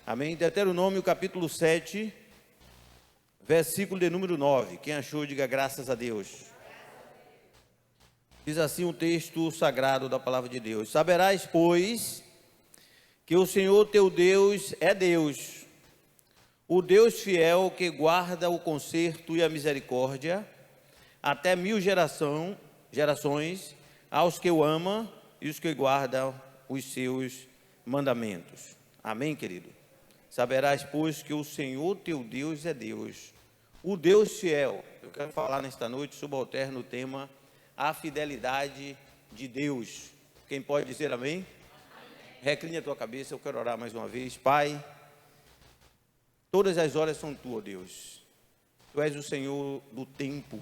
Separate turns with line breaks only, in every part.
Amém? Deuteronômio capítulo 7, versículo de número 9. Quem achou, diga graças a Deus. Diz assim um texto sagrado da palavra de Deus: Saberás, pois, que o Senhor teu Deus é Deus, o Deus fiel que guarda o conserto e a misericórdia até 1000 gerações aos que o amam e os que guardam os seus mandamentos. Amém, querido? Saberás, pois, que o Senhor teu Deus é Deus, o Deus fiel. Eu quero falar nesta noite, subalterno, o tema a fidelidade de Deus. Quem pode dizer amém? Amém. Recline a tua cabeça, eu quero orar mais uma vez. Pai, todas as horas são tuas, Deus. Tu és o Senhor do tempo,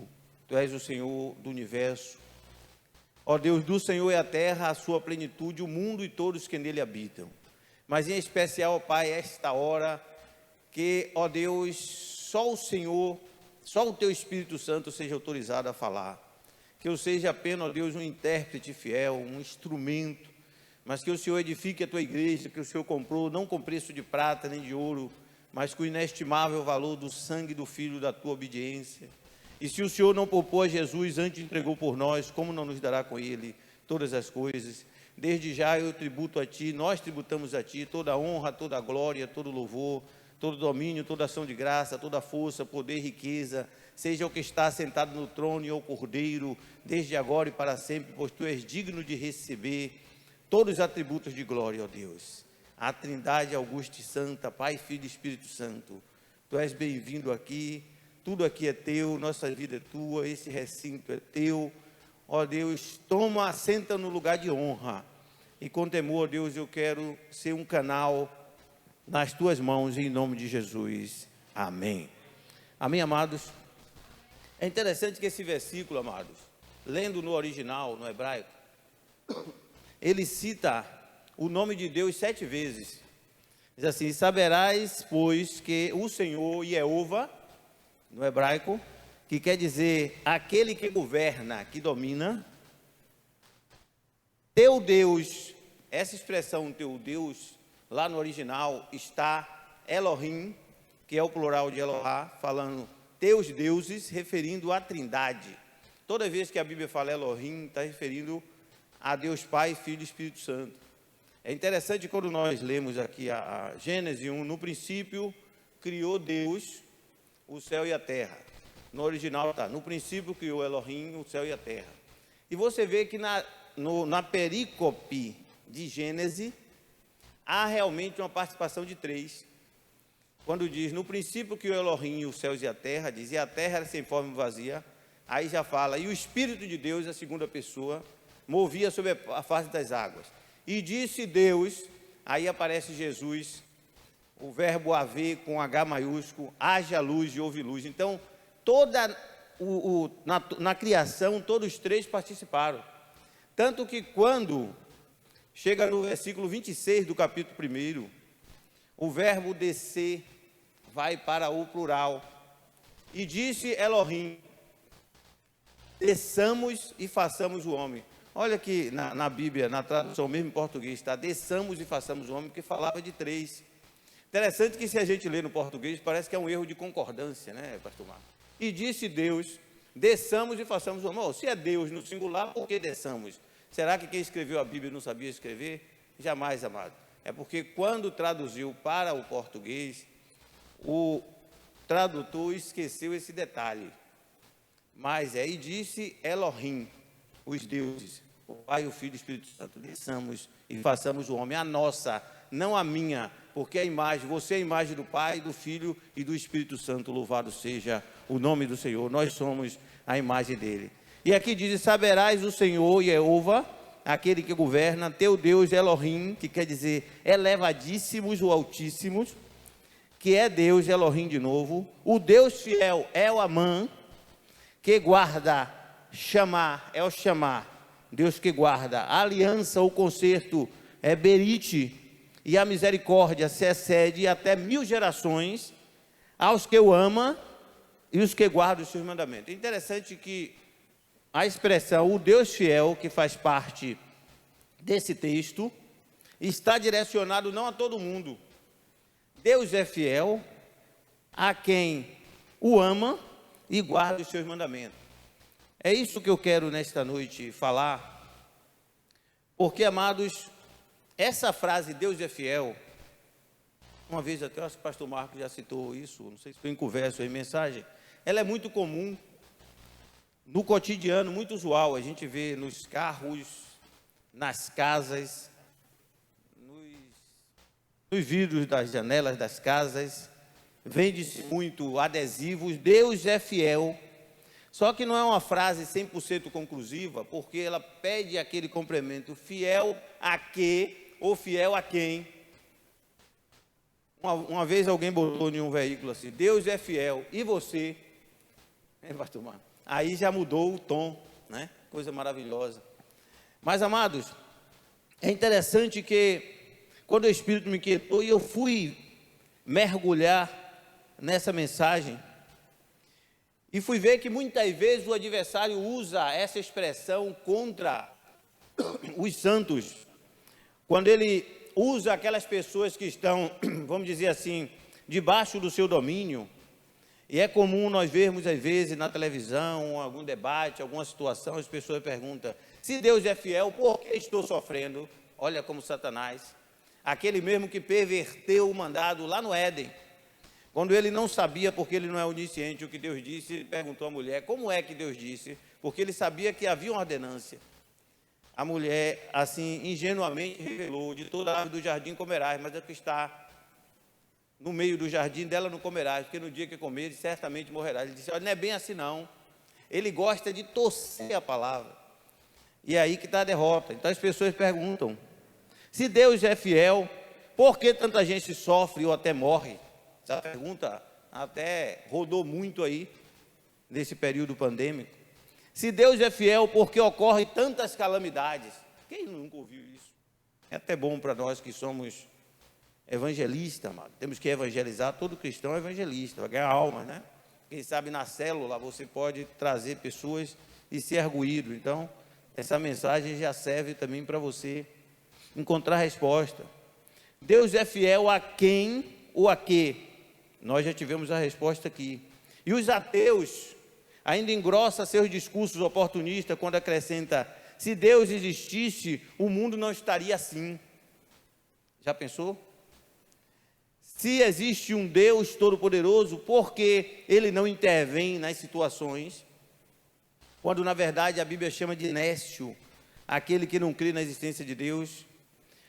Tu és o Senhor do universo. Ó Deus, do Senhor é a terra, a sua plenitude, o mundo e todos que nele habitam. Mas em especial, ó Pai, esta hora, que, ó Deus, só o Senhor, só o Teu Espírito Santo seja autorizado a falar. Que eu seja apenas, ó Deus, um intérprete fiel, um instrumento, mas que o Senhor edifique a Tua igreja, que o Senhor comprou, não com preço de prata nem de ouro, mas com o inestimável valor do sangue do Filho da Tua obediência. E se o Senhor não poupou a Jesus, antes entregou por nós, como não nos dará com Ele todas as coisas? Desde já eu tributo a Ti, nós tributamos a Ti toda a honra, toda a glória, todo o louvor, todo o domínio, toda a ação de graça, toda a força, poder, riqueza, seja o que está sentado no trono e o Cordeiro, desde agora e para sempre, pois Tu és digno de receber todos os atributos de glória, ó Deus. A Trindade augusta e santa, Pai, Filho e Espírito Santo, Tu és bem-vindo aqui, tudo aqui é Teu, nossa vida é Tua, esse recinto é Teu. Ó Deus, toma, assenta no lugar de honra. E com temor, ó Deus, eu quero ser um canal nas Tuas mãos, em nome de Jesus. Amém. Amém, amados? É interessante que esse versículo, amados, lendo no original, no hebraico, ele cita o nome de Deus 7 vezes. Diz assim: saberás, pois, que o Senhor, Jeová, no hebraico, que quer dizer aquele que governa, que domina, teu Deus. Essa expressão teu Deus, lá no original está Elohim, que é o plural de Elohá, falando teus deuses, referindo à Trindade. Toda vez que a Bíblia fala Elohim, está referindo a Deus Pai, Filho e Espírito Santo. É interessante quando nós lemos aqui a Gênesis 1, no princípio criou Deus o céu e a terra. No original está, no princípio criou Elohim o céu e a terra. E você vê que na perícope de Gênesis, há realmente uma participação de 3. Quando diz, no princípio criou Elohim os céus e a terra, diz, e a terra era sem forma e vazia, aí já fala, e o Espírito de Deus, a segunda pessoa, movia sobre a face das águas. E disse Deus, aí aparece Jesus, o verbo haver com H maiúsculo, haja luz e houve luz. Então, na criação, todos os 3 participaram. Tanto que quando chega no versículo 26 do capítulo 1, o verbo descer vai para o plural. E disse Elohim, desçamos e façamos o homem. Olha que na Bíblia, na tradução mesmo em português, está desçamos e façamos o homem, porque falava de 3. Interessante que se a gente lê no português, parece que é um erro de concordância, né, pastor Marcos? E disse Deus, desçamos e façamos o homem. Oh, se é Deus no singular, por que desçamos? Será que quem escreveu a Bíblia não sabia escrever? Jamais, amado. É porque quando traduziu para o português, o tradutor esqueceu esse detalhe. Mas aí disse Elohim, os deuses, o Pai, o Filho e o Espírito Santo, desçamos e façamos o homem, a nossa, não a minha, porque a imagem, você é a imagem do Pai, do Filho e do Espírito Santo, louvado seja o nome do Senhor, nós somos a imagem dele. E aqui diz, saberás o Senhor, Jeová, aquele que governa, teu Deus Elohim, que quer dizer elevadíssimos ou altíssimos, que é Deus Elohim de novo, o Deus fiel é o Amã, que guarda, chamar, é o chamar, Deus que guarda, a aliança, o conserto é Berite, e a misericórdia se excede até 1000 gerações aos que o ama e os que guardam os seus mandamentos. É interessante que a expressão o Deus fiel, que faz parte desse texto, está direcionado não a todo mundo. Deus é fiel a quem o ama e guarda os seus mandamentos. É isso que eu quero nesta noite falar, porque, amados, essa frase, Deus é fiel, uma vez até, eu acho que o pastor Marcos já citou isso, não sei se foi em conversa ou em mensagem, ela é muito comum, no cotidiano, muito usual, a gente vê nos carros, nas casas, nos vidros das janelas das casas, vende-se muito adesivos, Deus é fiel, só que não é uma frase 100% conclusiva, porque ela pede aquele complemento, fiel a quê ou fiel a quem. Uma vez alguém botou em um veículo assim, Deus é fiel, e você? Pastor Marcos? Aí já mudou o tom, né? Coisa maravilhosa. Mas, amados, é interessante que quando o Espírito me quietou e eu fui mergulhar nessa mensagem, e fui ver que muitas vezes o adversário usa essa expressão contra os santos, quando ele usa aquelas pessoas que estão, vamos dizer assim, debaixo do seu domínio. E é comum nós vermos, às vezes, na televisão, algum debate, alguma situação, as pessoas perguntam, se Deus é fiel, por que estou sofrendo? Olha como Satanás, aquele mesmo que perverteu o mandado lá no Éden, quando ele não sabia, porque ele não é onisciente, o que Deus disse, ele perguntou à mulher, como é que Deus disse? Porque ele sabia que havia uma ordenância. A mulher, assim, ingenuamente revelou, de toda a árvore do jardim comerás, mas é que está no meio do jardim dela não comerás, porque no dia que comeres, certamente morrerás. Ele disse, olha, não é bem assim não. Ele gosta de torcer a palavra. E é aí que está a derrota. Então as pessoas perguntam, se Deus é fiel, por que tanta gente sofre ou até morre? Essa pergunta até rodou muito aí, nesse período pandêmico. Se Deus é fiel, por que ocorrem tantas calamidades? Quem nunca ouviu isso? É até bom para nós que somos evangelistas, amado. Temos que evangelizar, todo cristão é evangelista, vai ganhar almas, né? Quem sabe na célula você pode trazer pessoas e ser arguído. Então, essa mensagem já serve também para você encontrar resposta. Deus é fiel a quem ou a quê? Nós já tivemos a resposta aqui. E os ateus ainda engrossa seus discursos oportunistas quando acrescenta, se Deus existisse, o mundo não estaria assim. Já pensou? Se existe um Deus todo-poderoso, por que ele não intervém nas situações? Quando na verdade a Bíblia chama de nécio, aquele que não crê na existência de Deus.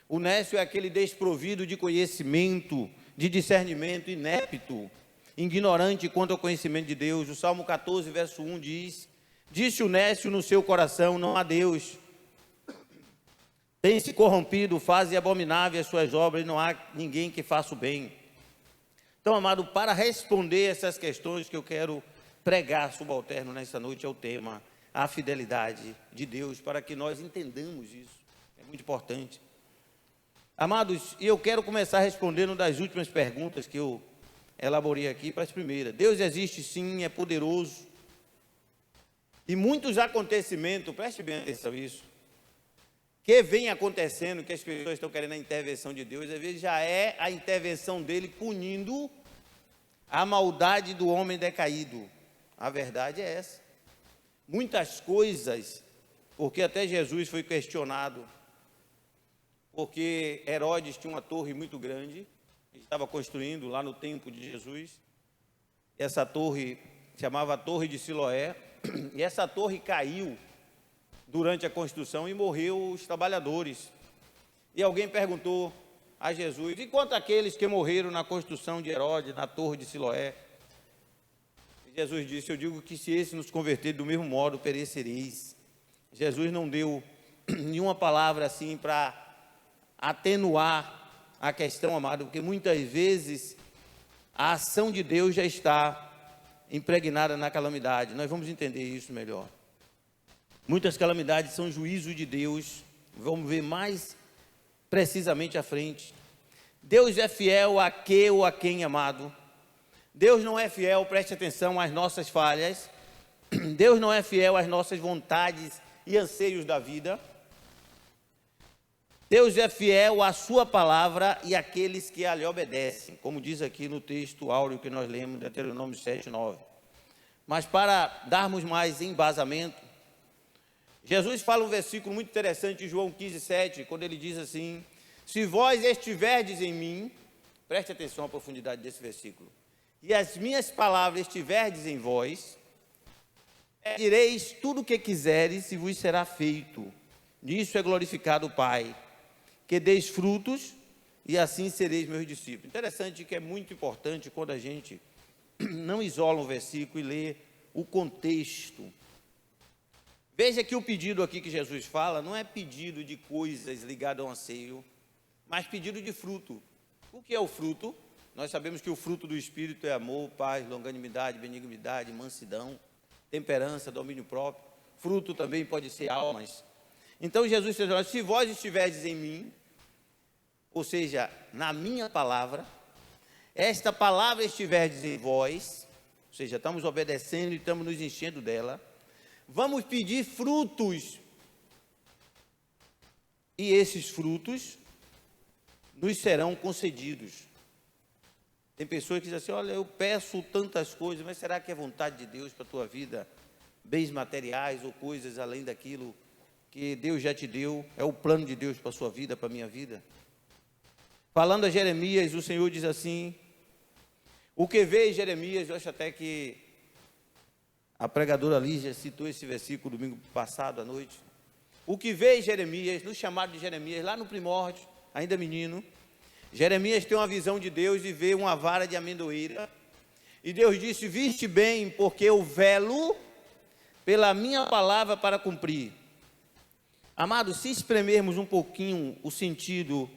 O nécio é aquele desprovido de conhecimento, de discernimento, inepto, ignorante quanto ao conhecimento de Deus. O Salmo 14, verso 1 diz, disse o nécio no seu coração, não há Deus. Tem se corrompido, fazem abomináveis as suas obras, e não há ninguém que faça o bem. Então, amado, para responder essas questões que eu quero pregar subalterno nessa noite, é o tema, a fidelidade de Deus, para que nós entendamos isso. É muito importante. Amados, eu quero começar respondendo das últimas perguntas que eu elaborei aqui para as primeiras. Deus existe sim, é poderoso. E muitos acontecimentos, preste bem atenção nisso, que vem acontecendo, que as pessoas estão querendo a intervenção de Deus, às vezes já é a intervenção dele punindo a maldade do homem decaído. A verdade é essa. Muitas coisas, porque até Jesus foi questionado, porque Herodes tinha uma torre muito grande, estava construindo lá no templo de Jesus, essa torre chamava a Torre de Siloé, e essa torre caiu durante a construção e morreu os trabalhadores. E alguém perguntou a Jesus, e quanto àqueles que morreram na construção de Herodes, na Torre de Siloé? E Jesus disse, eu digo que se esse nos converter do mesmo modo, perecereis. Jesus não deu nenhuma palavra assim para atenuar a questão, amado, porque muitas vezes a ação de Deus já está impregnada na calamidade. Nós vamos entender isso melhor. Muitas calamidades são juízo de Deus, vamos ver mais precisamente à frente. Deus é fiel a que ou a quem, amado? Deus não é fiel, preste atenção, às nossas falhas. Deus não é fiel às nossas vontades e anseios da vida. Deus é fiel à sua palavra e àqueles que a lhe obedecem, como diz aqui no texto áureo que nós lemos, de Deuteronômio 7:9. Mas para darmos mais embasamento, Jesus fala um versículo muito interessante em João 15:7, quando ele diz assim: se vós estiverdes em mim, preste atenção à profundidade desse versículo, e as minhas palavras estiverdes em vós, pedireis tudo o que quiseres e vos será feito. Nisso é glorificado o Pai, que deis frutos e assim sereis meus discípulos. Interessante que é muito importante quando a gente não isola um versículo e lê o contexto. Veja que o pedido aqui que Jesus fala não é pedido de coisas ligadas ao anseio, mas pedido de fruto. O que é o fruto? Nós sabemos que o fruto do Espírito é amor, paz, longanimidade, benignidade, mansidão, temperança, domínio próprio. Fruto também pode ser almas. Então Jesus diz: se vós estiverdes em mim, ou seja, na minha palavra, esta palavra estiverdes em vós, ou seja, estamos obedecendo e estamos nos enchendo dela, vamos pedir frutos, e esses frutos nos serão concedidos. Tem pessoas que dizem assim: olha, eu peço tantas coisas, mas será que é vontade de Deus para a tua vida? Bens materiais ou coisas além daquilo que Deus já te deu, é o plano de Deus para a sua vida, para a minha vida? Falando a Jeremias, o Senhor diz assim: o que vê Jeremias, eu acho até que a pregadora Lígia citou esse versículo domingo passado à noite. O que vê Jeremias, no chamado de Jeremias, lá no primórdio, ainda menino, Jeremias tem uma visão de Deus e vê uma vara de amendoeira. E Deus disse: viste bem, porque eu velo pela minha palavra para cumprir. Amados, se espremermos um pouquinho o sentido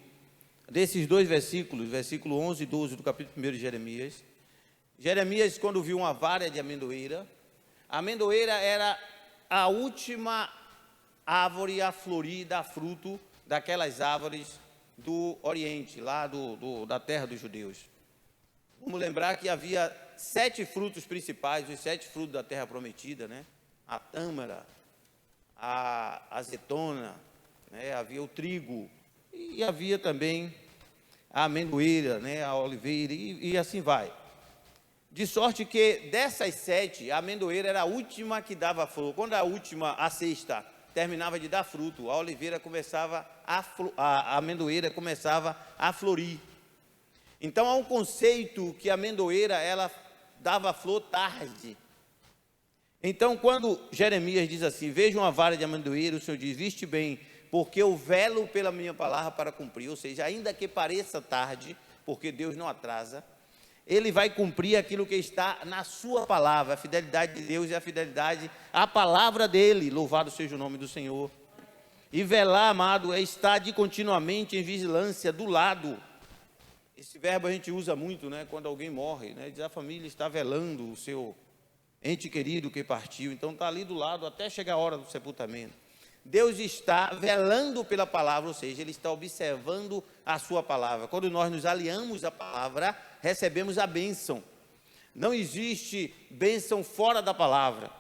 desses dois versículos, versículo 11 e 12 do capítulo 1 de Jeremias, Jeremias, quando viu uma vara de amendoeira, a amendoeira era a última árvore a florir, dar fruto daquelas árvores do Oriente, lá da terra dos judeus. Vamos lembrar que havia 7 frutos principais, os 7 frutos da terra prometida, né? A tâmara, a azetona, né? Havia o trigo, e havia também a amendoeira, né? A oliveira, e assim vai. De sorte que dessas 7, a amendoeira era a última que dava flor. Quando a sexta, terminava de dar fruto, a oliveira começava a amendoeira começava a florir. Então há um conceito que a amendoeira ela dava flor tarde. Então quando Jeremias diz assim: veja uma vara de amendoeira, o Senhor diz: viste bem, porque eu velo pela minha palavra para cumprir. Ou seja, ainda que pareça tarde, porque Deus não atrasa, Ele vai cumprir aquilo que está na sua palavra. A fidelidade de Deus é a fidelidade à palavra dEle. Louvado seja o nome do Senhor. E velar, amado, é estar de continuamente em vigilância, do lado. Esse verbo a gente usa muito, né? Quando alguém morre, né? Diz: a família está velando o seu ente querido que partiu. Então está ali do lado até chegar a hora do sepultamento. Deus está velando pela palavra, ou seja, Ele está observando a sua palavra. Quando nós nos aliamos à palavra, recebemos a bênção. Não existe bênção fora da palavra.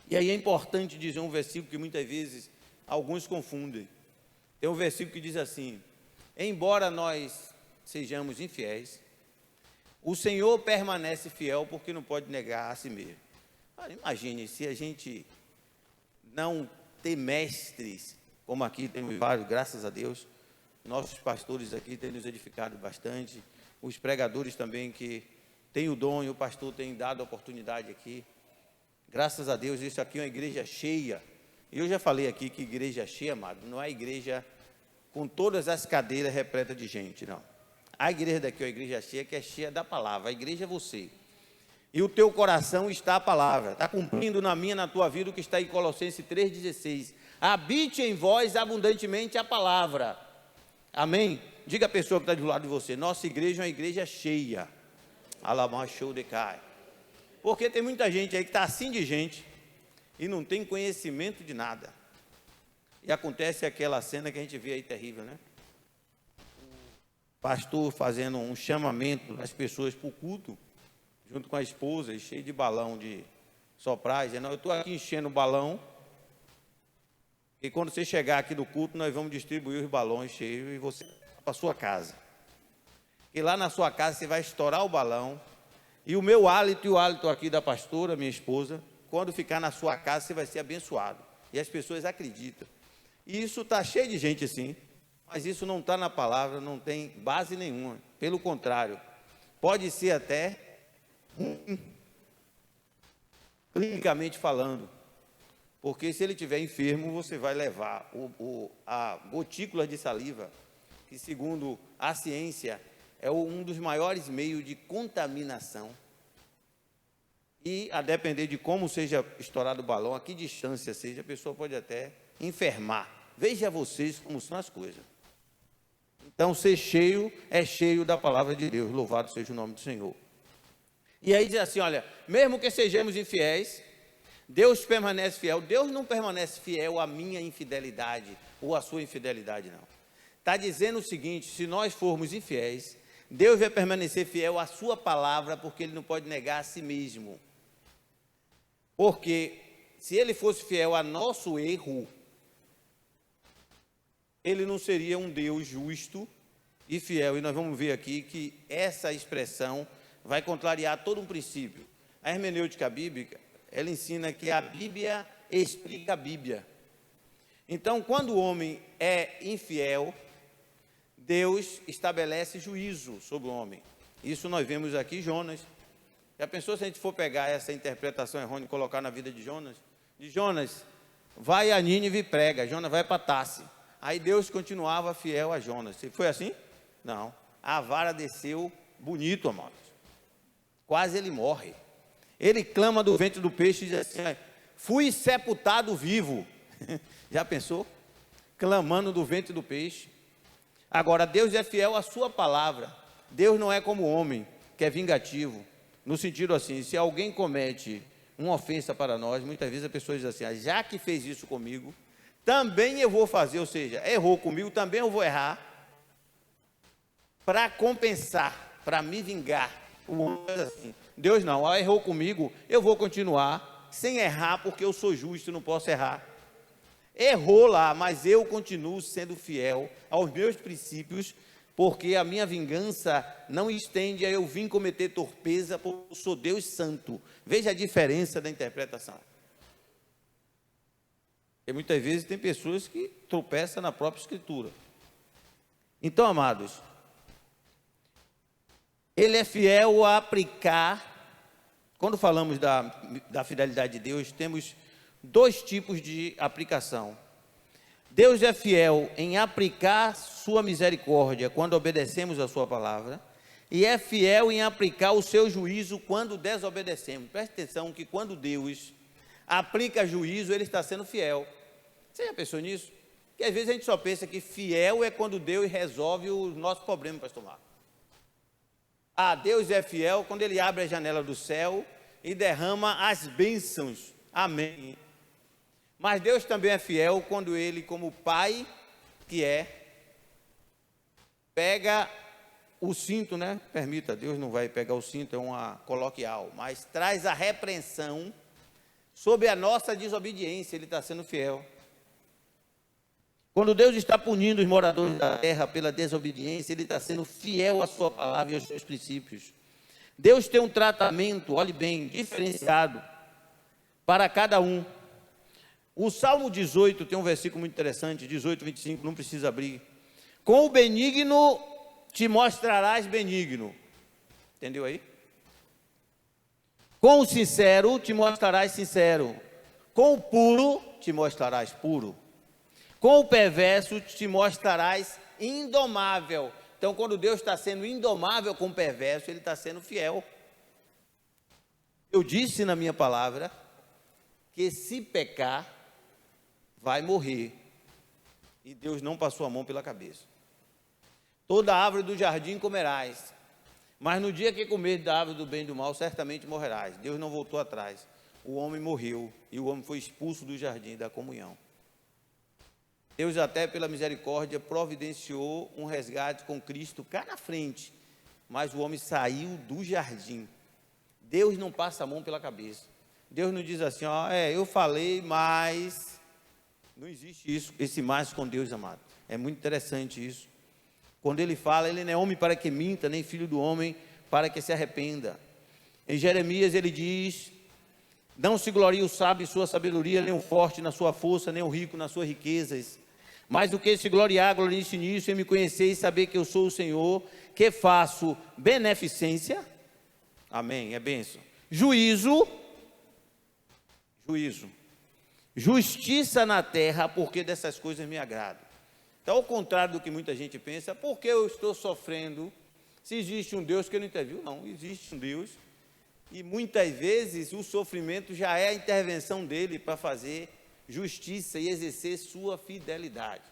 E aí é importante dizer um versículo que muitas vezes alguns confundem. Tem um versículo que diz assim: embora nós sejamos infiéis, o Senhor permanece fiel, porque não pode negar a si mesmo. Imagine se a gente não ter mestres, como aqui temos vários, graças a Deus. Nossos pastores aqui têm nos edificado bastante, os pregadores também que têm o dom, e o pastor tem dado a oportunidade aqui. Graças a Deus, isso aqui é uma igreja cheia. Eu já falei aqui que igreja cheia, amado, não é igreja com todas as cadeiras repletas de gente, não. A igreja daqui é a igreja cheia, que é cheia da palavra. A igreja é você. E o teu coração está a palavra. Está cumprindo na minha, na tua vida, o que está em Colossenses 3,16. Habite em vós abundantemente a palavra. Amém? Diga a pessoa que está do lado de você: nossa igreja é uma igreja cheia. Alamar show de cai. Porque tem muita gente aí que está assim de gente e não tem conhecimento de nada. E acontece aquela cena que a gente vê aí terrível, né? O pastor fazendo um chamamento das pessoas para o culto, junto com a esposa, cheio de balão soprar, dizendo, eu estou aqui enchendo o balão, e quando você chegar aqui no culto, nós vamos distribuir os balões cheios e você vai para a sua casa. E lá na sua casa você vai estourar o balão, e o meu hálito e o hálito aqui da pastora, minha esposa, quando ficar na sua casa, você vai ser abençoado. E as pessoas acreditam. E isso está cheio de gente assim, mas isso não está na palavra, não tem base nenhuma. Pelo contrário, pode ser até clinicamente falando, porque se ele estiver enfermo, você vai levar a gotícula de saliva, que segundo a ciência é um dos maiores meios de contaminação. E a depender de como seja estourado o balão, a que distância seja, a pessoa pode até enfermar. Veja vocês como são as coisas. Então, ser cheio é cheio da palavra de Deus. Louvado seja o nome do Senhor. E aí diz assim, olha, mesmo que sejamos infiéis, Deus permanece fiel. Deus não permanece fiel à minha infidelidade ou à sua infidelidade, não. Está dizendo o seguinte, se nós formos infiéis, Deus vai permanecer fiel à sua palavra, porque Ele não pode negar a si mesmo. Porque se Ele fosse fiel a nosso erro, Ele não seria um Deus justo e fiel. E nós vamos ver aqui que essa expressão vai contrariar todo um princípio. A hermenêutica bíblica, ela ensina que a Bíblia explica a Bíblia. Então, quando o homem é infiel, Deus estabelece juízo sobre o homem. Isso nós vemos aqui em Jonas. Já pensou se a gente for pegar essa interpretação errônea e colocar na vida de Jonas? De Jonas, vai a Nínive e prega. Jonas vai para Tarse. Aí Deus continuava fiel a Jonas. Foi assim? Não. A vara desceu bonito, amados. Quase ele morre. Ele clama do ventre do peixe e diz assim, fui sepultado vivo. Já pensou? Clamando do ventre do peixe. Agora, Deus é fiel à sua palavra. Deus não é como o homem, que é vingativo. No sentido assim, se alguém comete uma ofensa para nós, muitas vezes a pessoa diz assim, já que fez isso comigo, também eu vou fazer, ou seja, errou comigo, também eu vou errar, para compensar, para me vingar. O homem diz assim, Deus não, errou comigo, eu vou continuar, sem errar, porque eu sou justo e não posso errar. Errou lá, mas eu continuo sendo fiel aos meus princípios, porque a minha vingança não estende a eu vim cometer torpeza, porque eu sou Deus santo. Veja a diferença da interpretação. E muitas vezes tem pessoas que tropeçam na própria escritura. Então, amados, Ele é fiel a aplicar. Quando falamos da fidelidade de Deus, temos dois tipos de aplicação. Deus é fiel em aplicar sua misericórdia quando obedecemos a sua palavra, e é fiel em aplicar o seu juízo quando desobedecemos. Preste atenção que quando Deus aplica juízo, Ele está sendo fiel. Você já pensou nisso? Porque às vezes a gente só pensa que fiel é quando Deus resolve os nossos problemas, pastor Marcos. Deus é fiel quando Ele abre a janela do céu e derrama as bênçãos. Amém. Mas Deus também é fiel quando Ele, como Pai que é, pega o cinto, né? Permita, Deus não vai pegar o cinto, é uma coloquial, mas traz a repreensão sobre a nossa desobediência. Ele está sendo fiel. Quando Deus está punindo os moradores da terra pela desobediência, Ele está sendo fiel à sua palavra e aos seus princípios. Deus tem um tratamento, olhe bem, diferenciado para cada um. O Salmo 18 tem um versículo muito interessante, 18, 25, não precisa abrir. Com o benigno te mostrarás benigno. Entendeu aí? Com o sincero te mostrarás sincero. Com o puro te mostrarás puro. Com o perverso te mostrarás indomável. Então, quando Deus está sendo indomável com o perverso, Ele está sendo fiel. Eu disse na minha palavra que se pecar, vai morrer. E Deus não passou a mão pela cabeça. Toda árvore do jardim comerás, mas no dia que comer da árvore do bem e do mal, certamente morrerás. Deus não voltou atrás. O homem morreu e o homem foi expulso do jardim da comunhão. Deus até pela misericórdia providenciou um resgate com Cristo cá na frente, mas o homem saiu do jardim. Deus não passa a mão pela cabeça. Deus não diz assim, ó, eu falei, mas não existe isso, esse mais com Deus, amado. É muito interessante isso. Quando ele fala, ele não é homem para que minta, nem filho do homem para que se arrependa. Em Jeremias ele diz, não se glorie o sábio em sua sabedoria, nem o forte na sua força, nem o rico nas suas riquezas. Mas do que se gloriar, glorie-se nisso, em me conhecer e saber que eu sou o Senhor, que faço beneficência, amém, é bênção, juízo, justiça na terra, porque dessas coisas me agrado. Então, ao contrário do que muita gente pensa, por que eu estou sofrendo? Se existe um Deus que eu não interviu, não, existe um Deus, e muitas vezes o sofrimento já é a intervenção dele para fazer justiça e exercer sua fidelidade.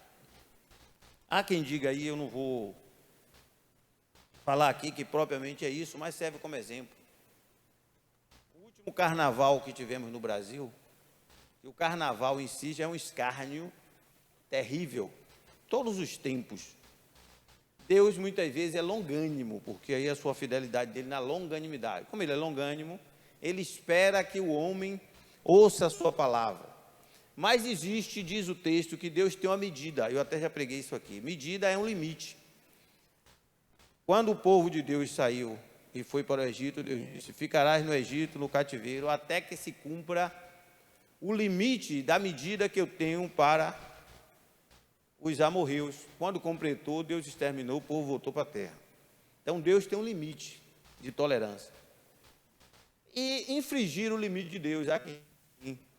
Há quem diga aí, eu não vou falar aqui que propriamente é isso, mas serve como exemplo. O último carnaval que tivemos no Brasil, e o carnaval em si já é um escárnio terrível, todos os tempos. Deus muitas vezes é longânimo, porque aí a sua fidelidade dele na longanimidade. Como ele é longânimo, ele espera que o homem ouça a sua palavra. Mas existe, diz o texto, que Deus tem uma medida. Eu até já preguei isso aqui. Medida é um limite. Quando o povo de Deus saiu e foi para o Egito, Deus disse, ficarás no Egito, no cativeiro, até que se cumpra o limite da medida que eu tenho para os amorreus. Quando completou, Deus exterminou, o povo voltou para a terra. Então Deus tem um limite de tolerância. E infringir o limite de Deus aqui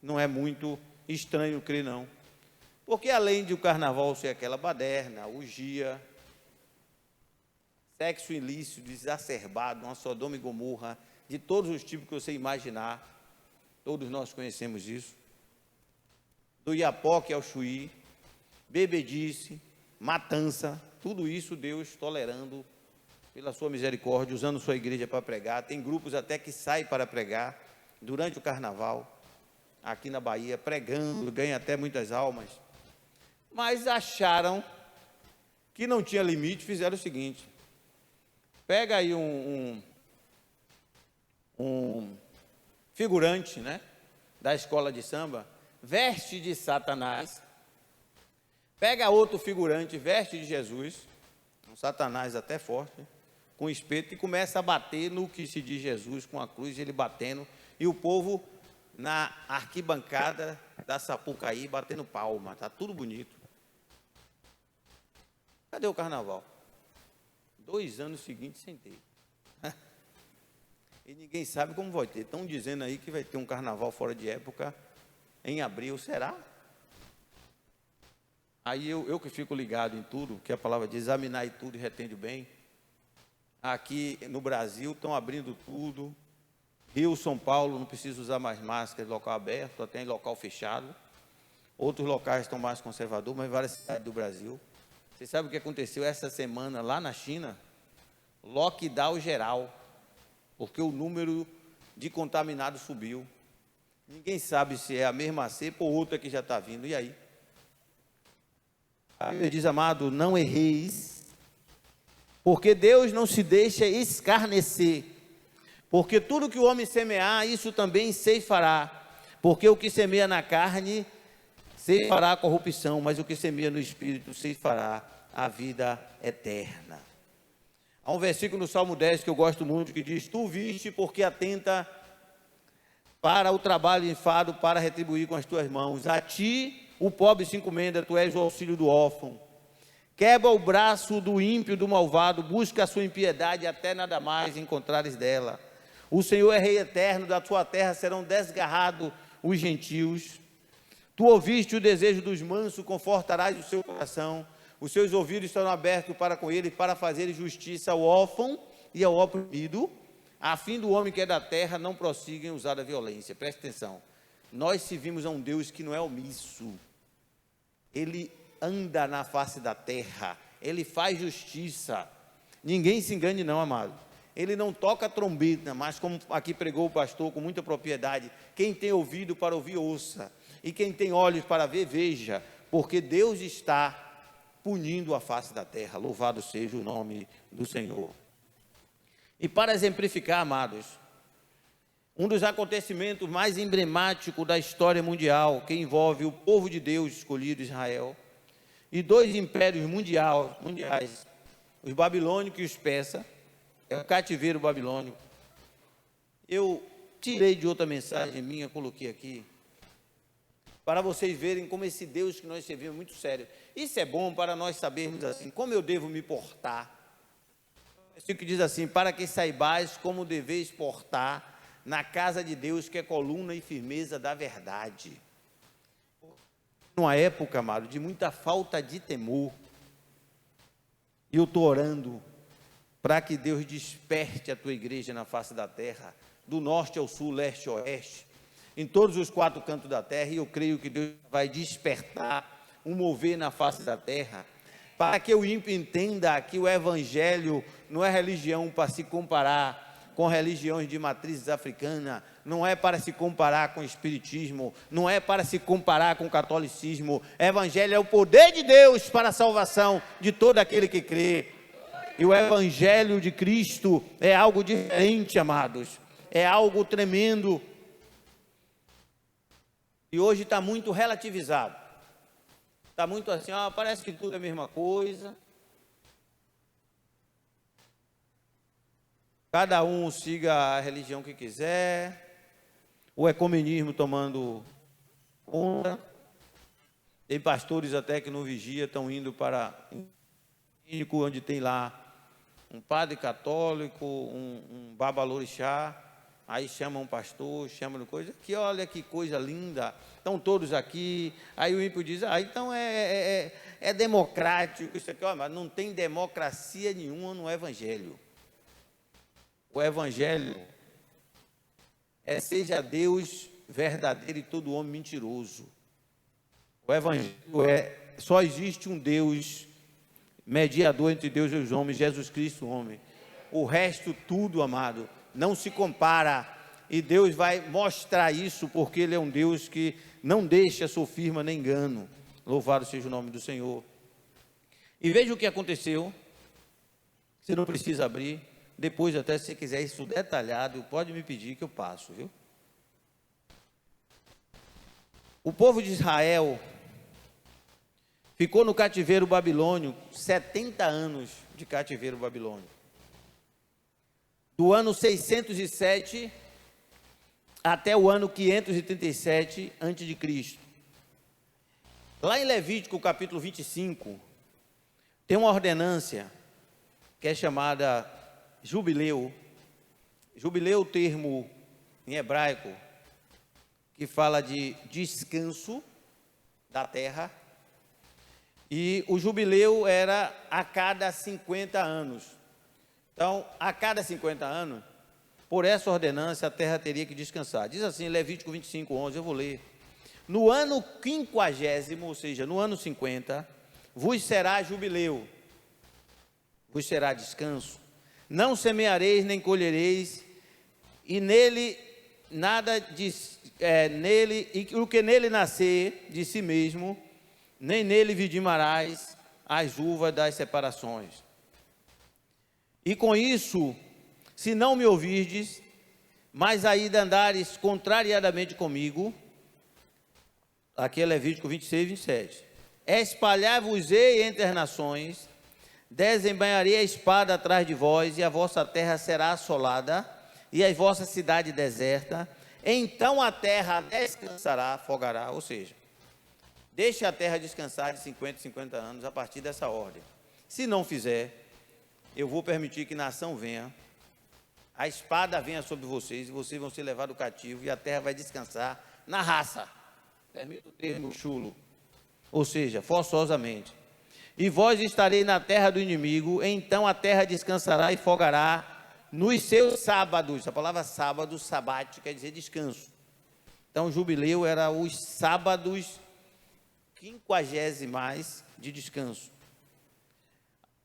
não é muito estranho crer, não. Porque além de o carnaval ser aquela baderna, orgia, sexo ilícito, exacerbado, uma Sodoma e Gomorra, de todos os tipos que você imaginar, todos nós conhecemos isso, do Iapoque ao Chuí, bebedice, matança, tudo isso Deus tolerando pela sua misericórdia, usando sua igreja para pregar. Tem grupos até que saem para pregar durante o carnaval, aqui na Bahia, pregando, ganha até muitas almas. Mas acharam que não tinha limite, fizeram o seguinte, pega aí um figurante, né, da escola de samba, veste de Satanás, pega outro figurante, veste de Jesus, um Satanás até forte, com espeto, e começa a bater no que se diz Jesus, com a cruz, ele batendo, e o povo na arquibancada da Sapucaí, batendo palma, está tudo bonito. Cadê o carnaval? 2 anos seguintes sem ter. E ninguém sabe como vai ter. Estão dizendo aí que vai ter um carnaval fora de época em abril, será? Aí eu que fico ligado em tudo, que a palavra diz, examinar tudo e retende bem. Aqui no Brasil estão abrindo tudo. Rio, São Paulo, não precisa usar mais máscara em local aberto, até em local fechado. Outros locais estão mais conservadores, mas várias cidades do Brasil. Você sabe o que aconteceu essa semana lá na China? Lockdown geral, porque o número de contaminados subiu. Ninguém sabe se é a mesma cepa ou outra que já está vindo. E aí? A Bíblia diz, amado, não erreis, porque Deus não se deixa escarnecer. Porque tudo que o homem semear, isso também ceifará. Porque o que semeia na carne, ceifará a corrupção, mas o que semeia no Espírito, ceifará a vida eterna. Há um versículo no Salmo 10 que eu gosto muito, que diz, tu viste porque atenta para o trabalho e enfado, para retribuir com as tuas mãos. A ti, o pobre se encomenda, tu és o auxílio do órfão. Quebra o braço do ímpio, do malvado, busca a sua impiedade, até nada mais encontrares dela. O Senhor é rei eterno, da tua terra serão desgarrados os gentios. Tu ouviste o desejo dos mansos, confortarás o seu coração. Os seus ouvidos estarão abertos para com ele, para fazer justiça ao órfão e ao oprimido, a fim do homem que é da terra não prossiga em usar a violência. Preste atenção. Nós servimos a um Deus que não é omisso. Ele anda na face da terra. Ele faz justiça. Ninguém se engane não, amado. Ele não toca trombeta, mas como aqui pregou o pastor com muita propriedade, quem tem ouvido para ouvir, ouça. E quem tem olhos para ver, veja. Porque Deus está punindo a face da terra. Louvado seja o nome do Senhor. E para exemplificar, amados, Um dos acontecimentos mais emblemáticos da história mundial, que envolve o povo de Deus escolhido, Israel, e dois impérios mundiais, os babilônicos e os persas, é o cativeiro babilônico. Eu tirei de outra mensagem minha, coloquei aqui, para vocês verem como esse Deus que nós servimos é muito sério. Isso é bom para nós sabermos assim, como eu devo me portar. O que diz assim, para que saibais como deveis portar na casa de Deus, que é coluna e firmeza da verdade. Numa época, amado, de muita falta de temor, e eu estou orando para que Deus desperte a tua igreja na face da terra, do norte ao sul, leste ao oeste, em todos os quatro cantos da terra, e eu creio que Deus vai despertar um mover na face da terra, para que o ímpio entenda que o evangelho não é religião para se comparar com religiões de matrizes africanas, não é para se comparar com o espiritismo, não é para se comparar com o catolicismo. Evangelho é o poder de Deus para a salvação de todo aquele que crê. E o evangelho de Cristo é algo diferente, amados, é algo tremendo. E hoje está muito relativizado, está muito assim, parece que tudo é a mesma coisa. Cada um siga a religião que quiser, o ecumenismo tomando conta. Tem pastores até que no vigia estão indo para onde tem lá um padre católico, um babalorixá, aí chamam um pastor, chamam coisa, que olha que coisa linda, estão todos aqui, aí o ímpio diz, então é democrático, isso aqui, mas não tem democracia nenhuma no evangelho. O evangelho é seja Deus verdadeiro e todo homem mentiroso. O evangelho só existe um Deus mediador entre Deus e os homens, Jesus Cristo, homem. O resto tudo, amado, não se compara. E Deus vai mostrar isso, porque Ele é um Deus que não deixa sofisma nem engano. Louvado seja o nome do Senhor. E veja o que aconteceu. Você não precisa abrir. Depois, até se você quiser isso detalhado, pode me pedir que eu passo, viu? O povo de Israel ficou no cativeiro babilônio, 70 anos de cativeiro babilônio. Do ano 607 até o ano 537 a.C. Lá em Levítico, capítulo 25, tem uma ordenância que é chamada jubileu. Jubileu, o termo em hebraico que fala de descanso da terra, e o jubileu era a cada 50 anos. Então, a cada 50 anos, por essa ordenança, a terra teria que descansar. Diz assim, Levítico 25, 11, eu vou ler. No ano 50º, ou seja, no ano 50, vos será jubileu, vos será descanso. Não semeareis nem colhereis, e nele nada nele, e o que nele nascer de si mesmo, nem nele vidimarás as uvas das separações. E com isso, se não me ouvirdes, mas ainda andares contrariadamente comigo, aqui é Levítico 26, 27, espalhar-vos-ei entre as nações, desembainharei a espada atrás de vós, e a vossa terra será assolada, e a vossa cidade deserta. Então a terra descansará, afogará, ou seja, deixe a terra descansar de 50 anos a partir dessa ordem. Se não fizer, eu vou permitir que nação venha, a espada venha sobre vocês, e vocês vão ser levados cativo, e a terra vai descansar na raça. Permita o termo chulo, ou seja, forçosamente. E vós estareis na terra do inimigo, então a terra descansará e folgará nos seus sábados. A palavra sábado, sabate, quer dizer descanso. Então o jubileu era os sábados 50º de descanso.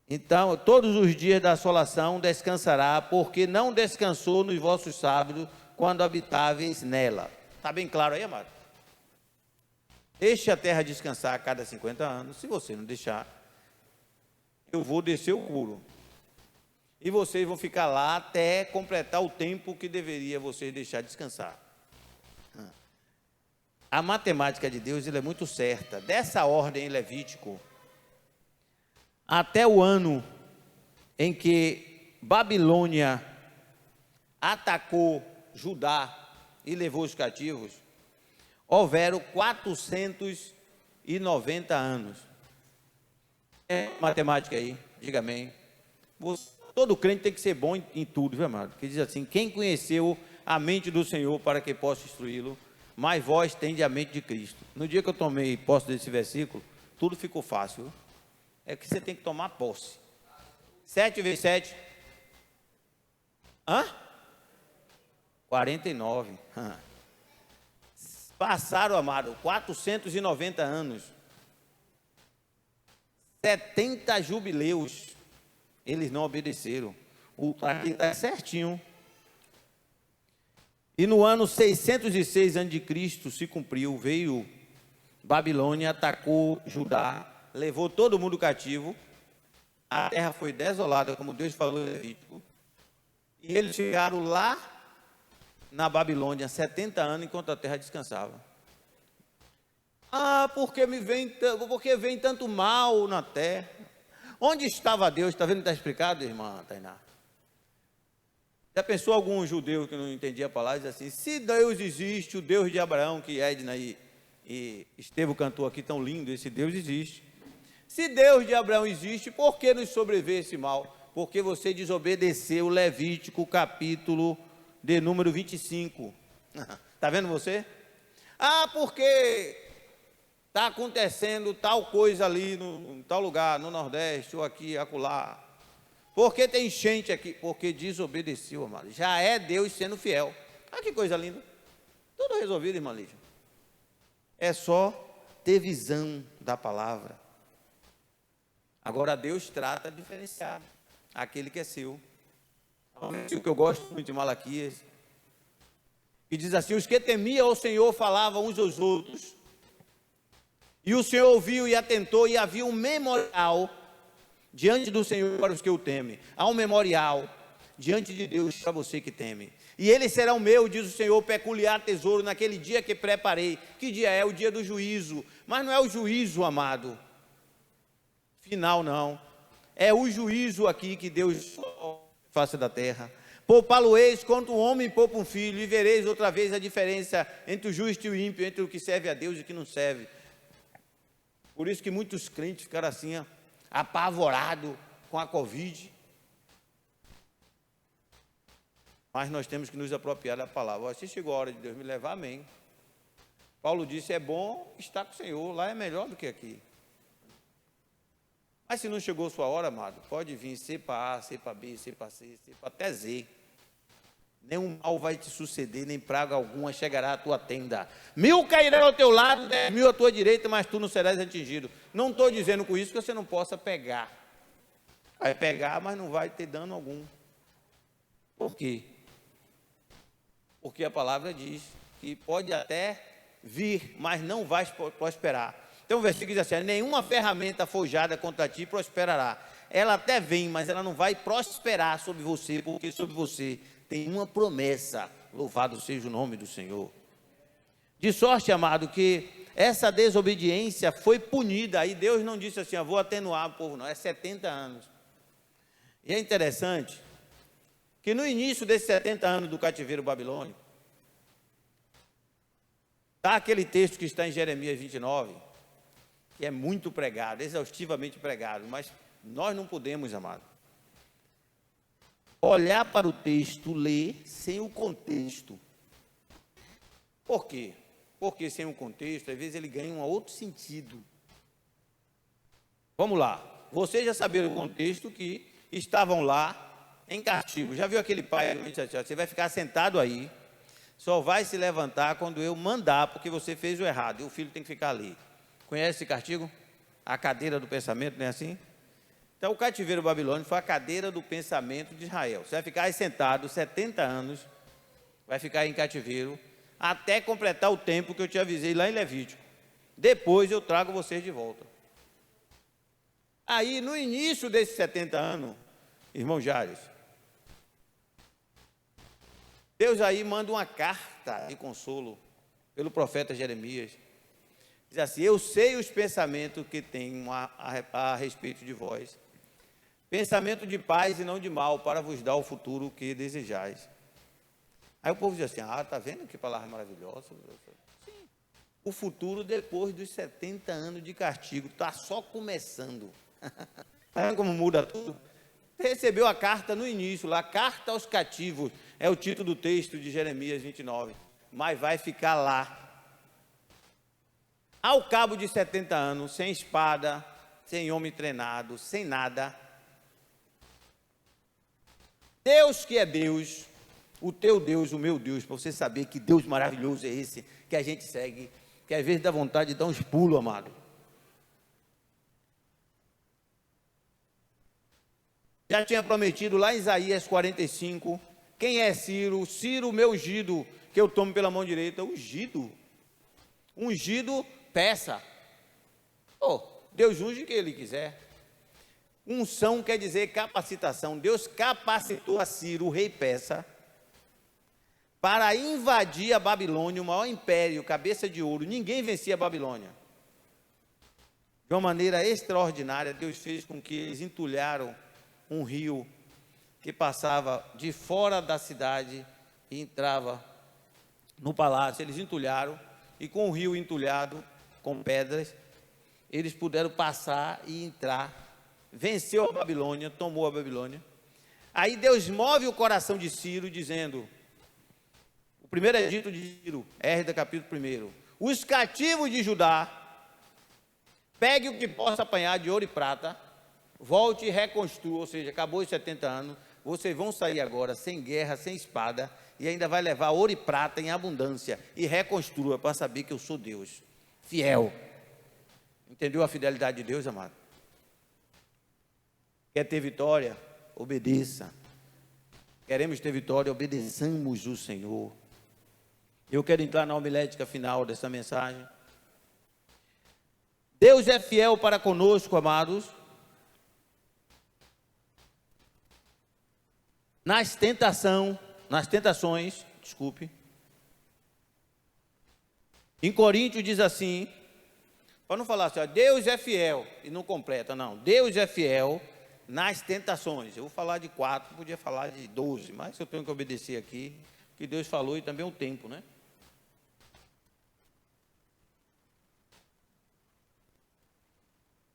Então, todos os dias da assolação descansará, porque não descansou nos vossos sábados, quando habitáveis nela. Está bem claro aí, amado? Deixe a terra descansar a cada 50 anos. Se você não deixar, eu vou descer o couro. E vocês vão ficar lá até completar o tempo que deveria vocês deixar descansar. A matemática de Deus, ela é muito certa. Dessa ordem em Levítico, até o ano em que Babilônia atacou Judá e levou os cativos, houveram 490 anos. Matemática aí, diga amém. Todo crente tem que ser bom em tudo, viu, amado? Que diz assim: quem conheceu a mente do Senhor para que possa instruí-lo, mas vós tende a mente de Cristo. No dia que eu tomei posse desse versículo, tudo ficou fácil, viu? É que você tem que tomar posse. 7 vezes 7. 49. Passaram, amado, 490 anos. 70 jubileus. Eles não obedeceram. Aqui está certinho. E no ano 606 a.C. se cumpriu, veio Babilônia, atacou Judá, levou todo mundo cativo. A terra foi desolada, como Deus falou em Levítico. E eles chegaram lá na Babilônia 70 anos, enquanto a terra descansava. Porque vem tanto mal na terra. Onde estava Deus? Está vendo que está explicado, irmã Tainá? Já pensou algum judeu que não entendia a palavra, diz assim: se Deus existe, o Deus de Abraão, que Edna e Estevão cantou aqui tão lindo, esse Deus existe. Se Deus de Abraão existe, por que nos sobreveio esse mal? Porque você desobedeceu Levítico, capítulo de número 25. Está vendo você? Porque está acontecendo tal coisa ali, em tal lugar, no Nordeste, ou aqui, acolá. Porque tem enchente aqui? Porque desobedeceu, amado. Já é Deus sendo fiel. Que coisa linda. Tudo resolvido, irmã Lígia. É só ter visão da palavra. Agora Deus trata diferenciado aquele que é seu. O que eu gosto muito de Malaquias, que diz assim: os que temiam ao Senhor falavam uns aos outros, e o Senhor ouviu e atentou, e havia um memorial diante do Senhor para os que o temem. Há um memorial diante de Deus para você que teme. E ele será o meu, diz o Senhor, peculiar tesouro naquele dia que preparei. Que dia é? O dia do juízo. Mas não é o juízo, amado, final, não. É o juízo aqui que Deus face da terra. Poupá-lo-eis quanto o homem poupa um filho, e vereis outra vez a diferença entre o justo e o ímpio, entre o que serve a Deus e o que não serve. Por isso que muitos crentes ficaram assim, apavorados com a Covid. Mas nós temos que nos apropriar da palavra. Se chegou a hora de Deus me levar, amém. Paulo disse: é bom estar com o Senhor, lá é melhor do que aqui. Mas se não chegou a sua hora, amado, pode vir C para A, C para B, C para C, C para até Z. Nenhum mal vai te suceder, nem praga alguma chegará à tua tenda. 1000 cairão ao teu lado, 10.000 à tua direita, mas tu não serás atingido. Não estou dizendo com isso que você não possa pegar. Vai pegar, mas não vai ter dano algum. Por quê? Porque a palavra diz que pode até vir, mas não vai prosperar. Então o versículo diz assim: nenhuma ferramenta forjada contra ti prosperará. Ela até vem, mas ela não vai prosperar sobre você, porque sobre você tem uma promessa. Louvado seja o nome do Senhor. De sorte, amado, que essa desobediência foi punida. Aí Deus não disse assim: vou atenuar o povo, não. É 70 anos. E é interessante que no início desses 70 anos do cativeiro babilônico, está aquele texto que está em Jeremias 29, que é muito pregado, exaustivamente pregado, mas nós não podemos, amado, olhar para o texto, ler sem o contexto. Por quê? Porque sem o contexto, às vezes ele ganha um outro sentido. Vamos lá, vocês já saberam o contexto que estavam lá em castigo. Já viu aquele pai? Você vai ficar sentado aí, só vai se levantar quando eu mandar, porque você fez o errado, e o filho tem que ficar ali. Conhece esse castigo? A cadeira do pensamento, não é assim? Então o cativeiro babilônico foi a cadeira do pensamento de Israel. Você vai ficar aí sentado 70 anos, vai ficar aí em cativeiro, até completar o tempo que eu te avisei lá em Levítico. Depois eu trago vocês de volta. Aí no início desses 70 anos, irmão Jales, Deus aí manda uma carta de consolo pelo profeta Jeremias. Diz assim: eu sei os pensamentos que tenho a respeito de vós, pensamento de paz e não de mal, para vos dar o futuro que desejais. Aí o povo diz assim: ah, está vendo que palavra maravilhosa? Sim. O futuro depois dos 70 anos de castigo, está só começando. Está vendo como muda tudo? Recebeu a carta no início, lá, carta aos cativos, é o título do texto de Jeremias 29, mas vai ficar lá. Ao cabo de 70 anos, sem espada, sem homem treinado, sem nada, Deus que é Deus, o teu Deus, o meu Deus, para você saber que Deus maravilhoso é esse, que a gente segue, que às vezes dá vontade de dar uns pulos, amado. Já tinha prometido lá em Isaías 45, quem é Ciro? Ciro, meu ungido, que eu tomo pela mão direita. Ungido? Ungido, peça. Oh, Deus unge quem Ele quiser. Unção quer dizer capacitação. Deus capacitou a Ciro, o rei persa, para invadir a Babilônia, o maior império, cabeça de ouro. Ninguém vencia a Babilônia. De uma maneira extraordinária, Deus fez com que eles entulharam um rio que passava de fora da cidade e entrava no palácio. Eles entulharam, e com o rio entulhado, com pedras, eles puderam passar e entrar. Venceu a Babilônia, tomou a Babilônia. Aí Deus move o coração de Ciro, dizendo, o primeiro edito de Ciro, Esdras capítulo 1, os cativos de Judá, pegue o que possa apanhar de ouro e prata, volte e reconstrua, ou seja, acabou os 70 anos, vocês vão sair agora sem guerra, sem espada, e ainda vai levar ouro e prata em abundância, e reconstrua para saber que eu sou Deus, fiel. Entendeu a fidelidade de Deus, amado? Quer ter vitória? Obedeça. Queremos ter vitória, obedeçamos o Senhor. Eu quero entrar na homilética final dessa mensagem. Deus é fiel para conosco, amados, nas tentações, em Coríntios diz assim, para não falar assim, ó, Deus é fiel, e não completa, não, Deus é fiel nas tentações. Eu vou falar de 4, podia falar de 12, mas eu tenho que obedecer aqui, que Deus falou, e também o tempo, né?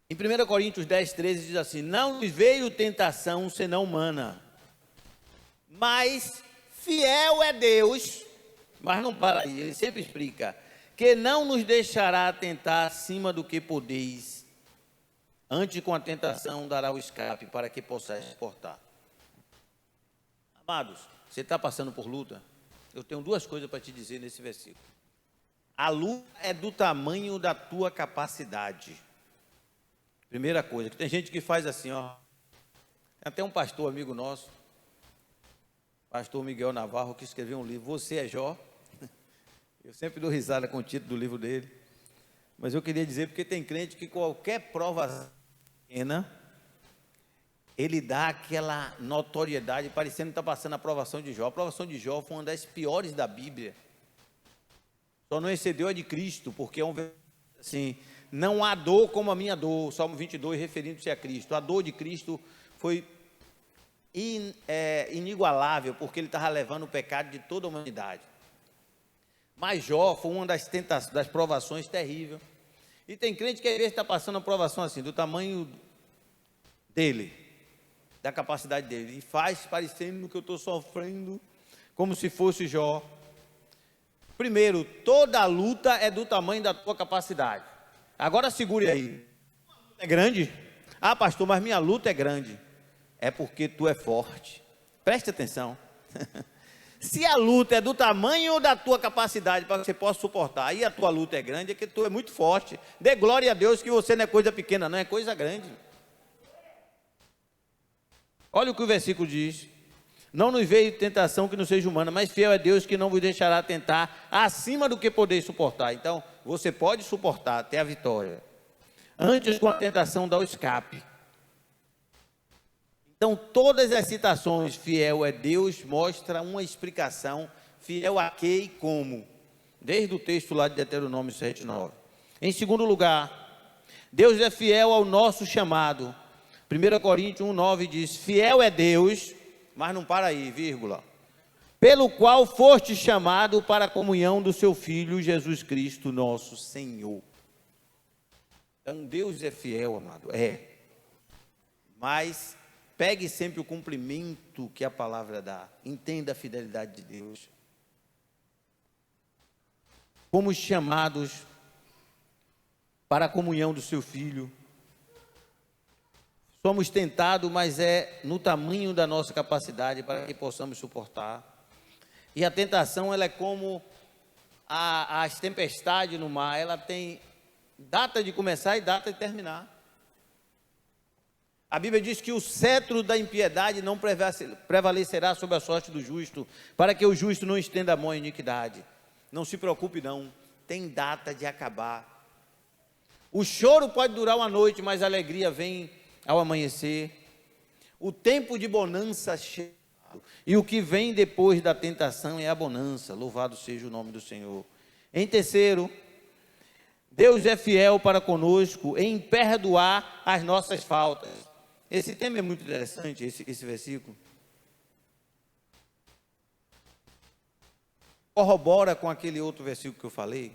Em 1 Coríntios 10, 13 diz assim, não lhes veio tentação senão humana, mas fiel é Deus, mas não para aí, ele sempre explica, que não nos deixará tentar acima do que podeis, antes com a tentação dará o escape, para que possais suportar. Amados, você está passando por luta? Eu tenho 2 coisas para te dizer nesse versículo. A luta é do tamanho da tua capacidade. Primeira coisa, que tem gente que faz assim, ó. Tem até um pastor amigo nosso, pastor Miguel Navarro, que escreveu um livro, Você é Jó. Eu sempre dou risada com o título do livro dele. Mas eu queria dizer, porque tem crente que qualquer prova pequena, ele dá aquela notoriedade, parecendo que está passando a aprovação de Jó. A aprovação de Jó foi uma das piores da Bíblia. Só não excedeu a de Cristo, porque é um assim, não há dor como a minha dor, Salmo 22, referindo-se a Cristo. A dor de Cristo foi inigualável, porque ele estava levando o pecado de toda a humanidade. Mas Jó foi uma das das provações terríveis. E tem crente que às vezes está passando a provação assim, do tamanho dele, da capacidade dele, e faz parecendo que eu estou sofrendo como se fosse Jó. Primeiro, toda luta é do tamanho da tua capacidade. Agora segure aí. É grande? Ah, pastor, mas minha luta é grande. É porque tu é forte. Preste atenção. Se a luta é do tamanho da tua capacidade para que você possa suportar, aí a tua luta é grande, é que tu é muito forte. Dê glória a Deus que você não é coisa pequena, não é coisa grande. Olha o que o versículo diz. Não nos veio tentação que não seja humana, mas fiel é Deus que não vos deixará tentar acima do que podeis suportar. Então, você pode suportar até a vitória. Antes com a tentação dá o escape. Então, todas as citações, fiel é Deus, mostra uma explicação, fiel a quê e como, desde o texto lá de Deuteronômio 7:9. Em segundo lugar, Deus é fiel ao nosso chamado. 1 Coríntios 1:9 diz, fiel é Deus, mas não para aí, vírgula, pelo qual foste chamado para a comunhão do seu Filho, Jesus Cristo, nosso Senhor. Então, Deus é fiel, amado, mas pegue sempre o cumprimento que a palavra dá, entenda a fidelidade de Deus. Fomos chamados para a comunhão do seu Filho. Somos tentados, mas é no tamanho da nossa capacidade para que possamos suportar. E a tentação, ela é como as tempestades no mar, ela tem data de começar e data de terminar. A Bíblia diz que o cetro da impiedade não prevalecerá sobre a sorte do justo, para que o justo não estenda a mão à iniquidade. Não se preocupe não, tem data de acabar. O choro pode durar uma noite, mas a alegria vem ao amanhecer. O tempo de bonança chega, e o que vem depois da tentação é a bonança. Louvado seja o nome do Senhor. Em terceiro, Deus é fiel para conosco em perdoar as nossas faltas. Esse tema é muito interessante, esse versículo. Corrobora com aquele outro versículo que eu falei.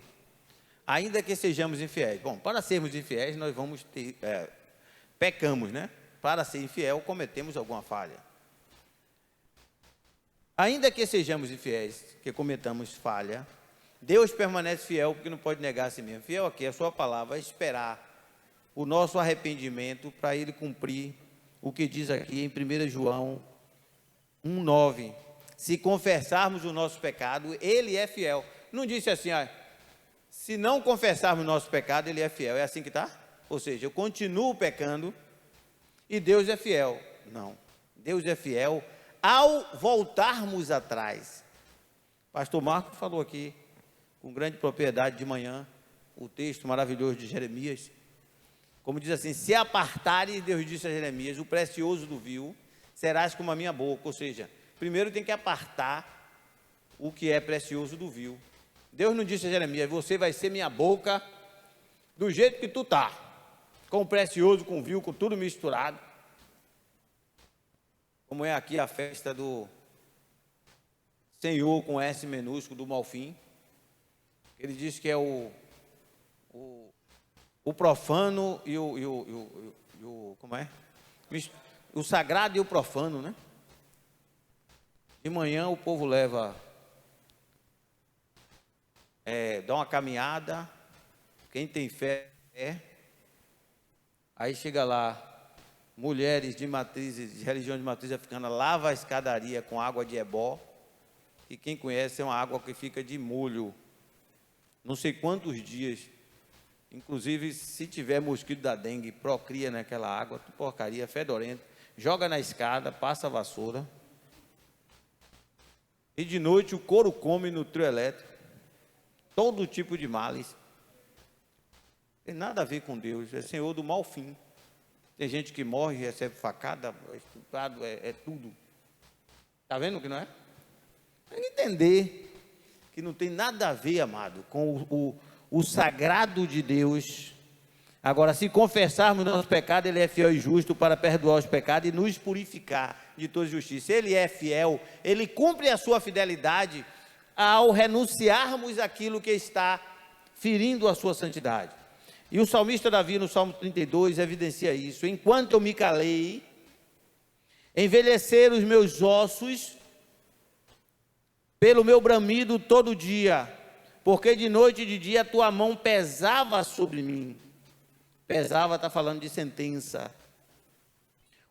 Ainda que sejamos infiéis. Bom, para sermos infiéis, nós vamos ter... pecamos, né? Para ser infiel, cometemos alguma falha. Ainda que sejamos infiéis, que cometamos falha, Deus permanece fiel, porque não pode negar a si mesmo. Fiel aqui, a sua palavra, é esperar o nosso arrependimento para ele cumprir o que diz aqui em 1 João 1:9. Se confessarmos o nosso pecado, ele é fiel. Não disse assim, se não confessarmos o nosso pecado, ele é fiel. É assim que está? Ou seja, eu continuo pecando e Deus é fiel. Não, Deus é fiel ao voltarmos atrás. Pastor Marcos falou aqui, com grande propriedade de manhã, o texto maravilhoso de Jeremias, como diz assim, se apartares, Deus disse a Jeremias, o precioso do vil, serás como a minha boca. Ou seja, primeiro tem que apartar o que é precioso do vil. Deus não disse a Jeremias, você vai ser minha boca do jeito que tu tá, com o precioso, com o vil, com tudo misturado, como é aqui a festa do Senhor com S minúsculo do Malfim. Ele diz que é o profano e o como é? O sagrado e o profano, né? De manhã o povo leva, dá uma caminhada, quem tem fé, aí chega lá, mulheres de matrizes, de religião de matriz africana, lava a escadaria com água de ebó, e quem conhece é uma água que fica de molho, não sei quantos dias, inclusive se tiver mosquito da dengue, procria naquela água, porcaria, fedorenta, joga na escada, passa a vassoura, e de noite o couro come no trio elétrico, todo tipo de males, tem nada a ver com Deus, é Senhor do mau fim. Tem gente que morre, recebe facada, é estuprado, é tudo. Está vendo que não é? Tem que entender que não tem nada a ver, amado, com o sagrado de Deus. Agora, se confessarmos nosso pecado, ele é fiel e justo para perdoar os pecados e nos purificar de toda justiça. Ele é fiel, ele cumpre a sua fidelidade ao renunciarmos aquilo que está ferindo a sua santidade. E o salmista Davi, no Salmo 32, evidencia isso. Enquanto eu me calei, envelheceram os meus ossos pelo meu bramido todo dia, porque de noite e de dia a tua mão pesava sobre mim. Pesava, está falando de sentença.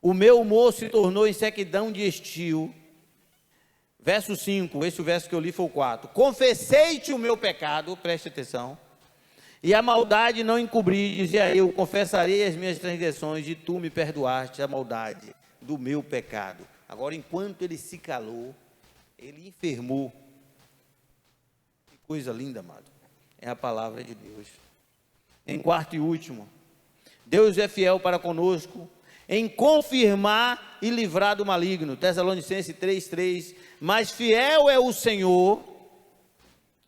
O meu humor se tornou em sequidão de estio. Verso 5, esse verso que eu li foi o 4. Confessei-te o meu pecado, preste atenção, e a maldade não encobri, dizia eu, confessarei as minhas transgressões, e tu me perdoaste a maldade do meu pecado. Agora, enquanto ele se calou, ele enfermou. Que coisa linda, amado. É a palavra de Deus. Em quarto e último, Deus é fiel para conosco em confirmar e livrar do maligno. Tessalonicenses 3:3. Mas fiel é o Senhor,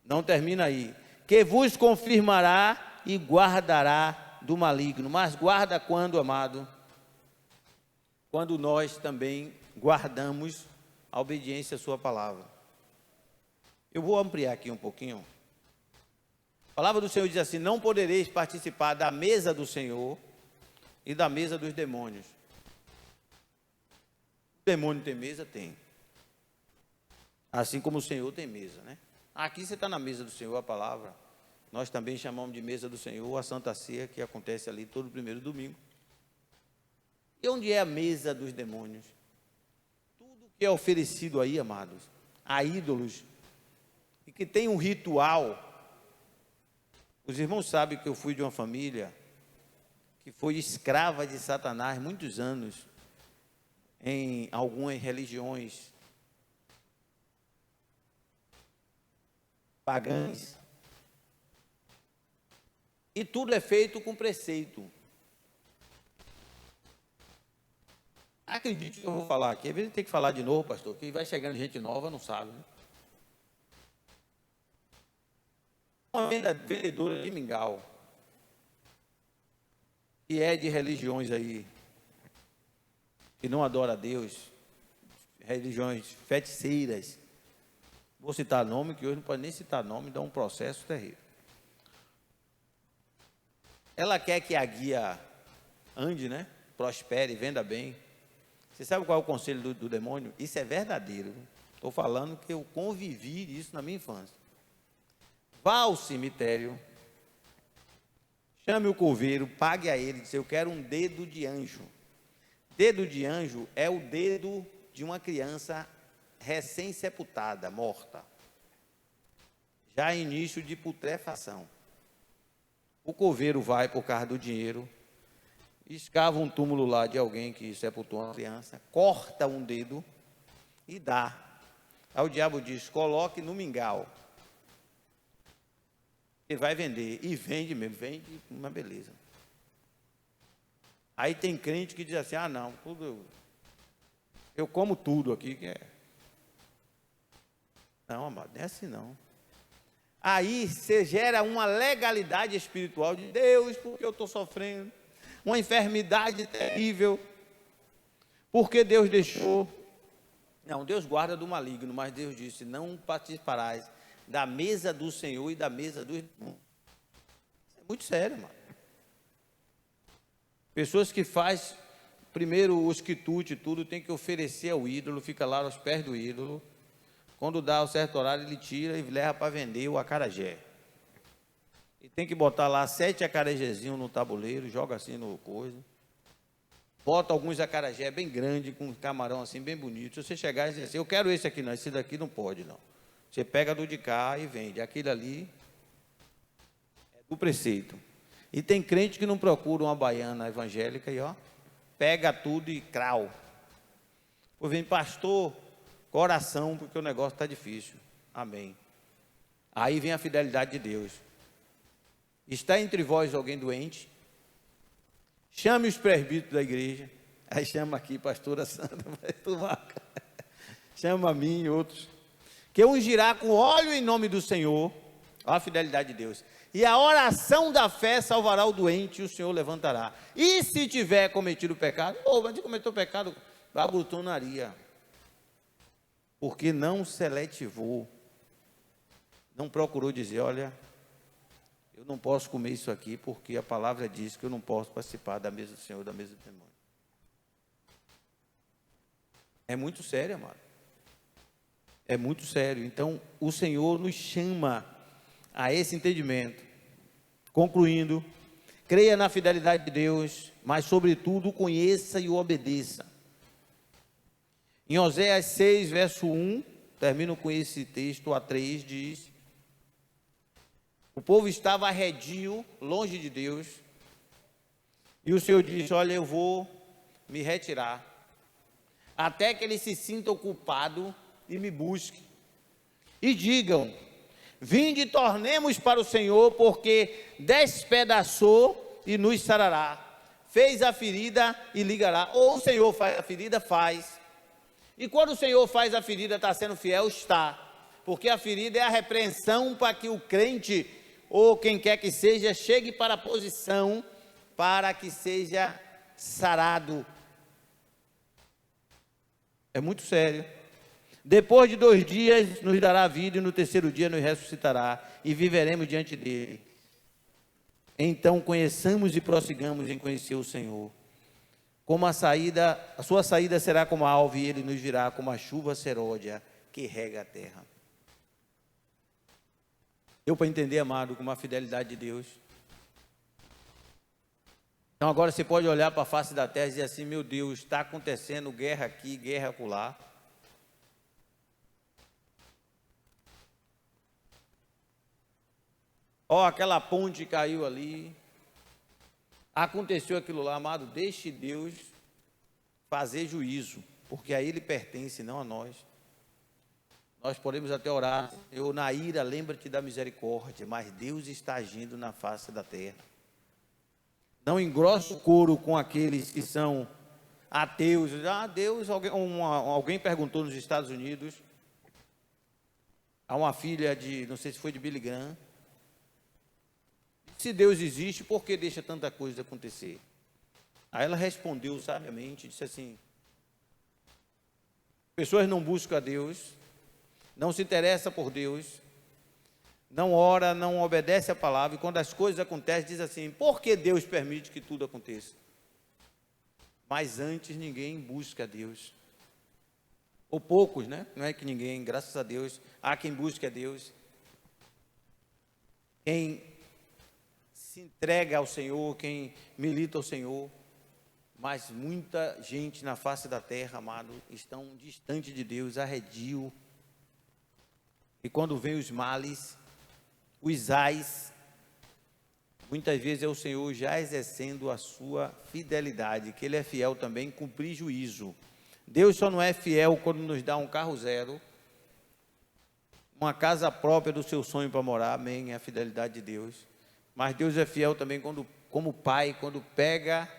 não termina aí, que vos confirmará e guardará do maligno. Mas guarda quando, amado? Quando nós também guardamos a obediência à sua palavra. Eu vou ampliar aqui um pouquinho. A palavra do Senhor diz assim: não podereis participar da mesa do Senhor e da mesa dos demônios. O demônio tem mesa? Tem. Assim como o Senhor tem mesa, né? Aqui você está na mesa do Senhor, a palavra. Nós também chamamos de mesa do Senhor a Santa Ceia, que acontece ali todo primeiro domingo. E onde é a mesa dos demônios? Tudo que é oferecido aí, amados, a ídolos, e que tem um ritual. Os irmãos sabem que eu fui de uma família que foi escrava de Satanás muitos anos, em algumas religiões pagãs. E tudo é feito com preceito. Acredite que eu vou falar aqui, às vezes tem que falar de novo, pastor, que vai chegando gente nova, não sabe, né? Uma vendedora de mingau, que é de religiões aí, que não adora a Deus, religiões feiticeiras. Vou citar nome, que hoje não pode nem citar nome, dá um processo terrível. Ela quer que a guia ande, né? Prospere, venda bem. Você sabe qual é o conselho do demônio? Isso é verdadeiro. Estou falando que eu convivi isso na minha infância. Vá ao cemitério, chame o coveiro, pague a ele, diz: eu quero um dedo de anjo. Dedo de anjo é o dedo de uma criança recém-sepultada, morta, já em início de putrefação. O coveiro vai por causa do dinheiro, escava um túmulo lá de alguém que sepultou uma criança, corta um dedo e dá. Aí o diabo diz: coloque no mingau. Ele vai vender, e vende mesmo, vende uma beleza. Aí tem crente que diz assim: ah não, tudo, eu como tudo aqui que é. Não, amado, não é assim não. Aí você gera uma legalidade espiritual de Deus, porque eu estou sofrendo uma enfermidade terrível, porque Deus deixou. Não, Deus guarda do maligno, mas Deus disse: não participarás da mesa do Senhor e da mesa dos irmãos. Isso é muito sério, mano. Pessoas que fazem primeiro os quitutes, tudo, tem que oferecer ao ídolo, fica lá aos pés do ídolo. Quando dá o certo horário, ele tira e leva para vender o acarajé. E tem que botar lá 7 acarajézinhos no tabuleiro, joga assim no coisa. Bota alguns acarajé bem grandes, com camarão assim, bem bonito. Se você chegar e dizer assim: eu quero esse aqui, não, esse daqui não pode, não. Você pega do de cá e vende. Aquilo ali é do preceito. E tem crente que não procura uma baiana evangélica e ó, pega tudo e crau. Pois vem, pastor, coração, porque o negócio está difícil. Amém. Aí vem a fidelidade de Deus. Está entre vós alguém doente? Chame os presbíteros da igreja. Aí chama aqui, pastora Sandra, vai tomar. Chama a mim e outros. Que ungirá com óleo em nome do Senhor. Olha a fidelidade de Deus. E a oração da fé salvará o doente e o Senhor levantará. E se tiver cometido pecado, mas se cometeu pecado, a glutonaria. Porque não seletivou, não procurou dizer: olha, eu não posso comer isso aqui, porque a palavra diz que eu não posso participar da mesa do Senhor, da mesa do demônio. É muito sério, amado. É muito sério. Então, o Senhor nos chama a esse entendimento. Concluindo, creia na fidelidade de Deus, mas, sobretudo, conheça e o obedeça. Em Oséias 6, verso 1, termino com esse texto, a 3, diz: o povo estava arredio, longe de Deus, e o Senhor disse: olha, eu vou me retirar, até que eles se sintam culpados e me busquem, e digam: vinde e tornemos para o Senhor, porque despedaçou e nos sarará, fez a ferida e ligará. Ou o Senhor faz a ferida, faz. E quando o Senhor faz a ferida, está sendo fiel, está. Porque a ferida é a repreensão para que o crente, ou quem quer que seja, chegue para a posição para que seja sarado. É muito sério. Depois de 2 dias nos dará vida e no 3º dia nos ressuscitará e viveremos diante dele. Então conheçamos e prossigamos em conhecer o Senhor. Como a sua saída será como a alva e ele nos virá como a chuva seródia que rega a terra. Deu para entender, amado, como a fidelidade de Deus. Então agora você pode olhar para a face da terra e dizer assim: meu Deus, está acontecendo guerra aqui, guerra acolá. Ó, aquela ponte caiu ali. Aconteceu aquilo lá, amado. Deixe Deus fazer juízo, porque a Ele pertence, não a nós. Nós podemos até orar: eu na ira, lembra-te da misericórdia, mas Deus está agindo na face da terra. Não engrossa o couro com aqueles que são ateus. Deus, alguém perguntou nos Estados Unidos a uma filha de, não sei se foi de Billy Graham, se Deus existe, por que deixa tanta coisa acontecer? Aí ela respondeu sabiamente, disse assim: pessoas não buscam a Deus, não se interessam por Deus, não ora, não obedece a palavra, e quando as coisas acontecem, diz assim: por que Deus permite que tudo aconteça? Mas antes ninguém busca a Deus, ou poucos, né? Não é que ninguém, graças a Deus, há quem busque a Deus, quem se entrega ao Senhor, quem milita ao Senhor, mas muita gente na face da terra, amado, estão distante de Deus, arredio, e quando vem os males, os ais, muitas vezes é o Senhor já exercendo a sua fidelidade, que Ele é fiel também em cumprir juízo. Deus só não é fiel quando nos dá um carro zero, uma casa própria do seu sonho para morar, amém, é a fidelidade de Deus. Mas Deus é fiel também quando, como pai, quando pega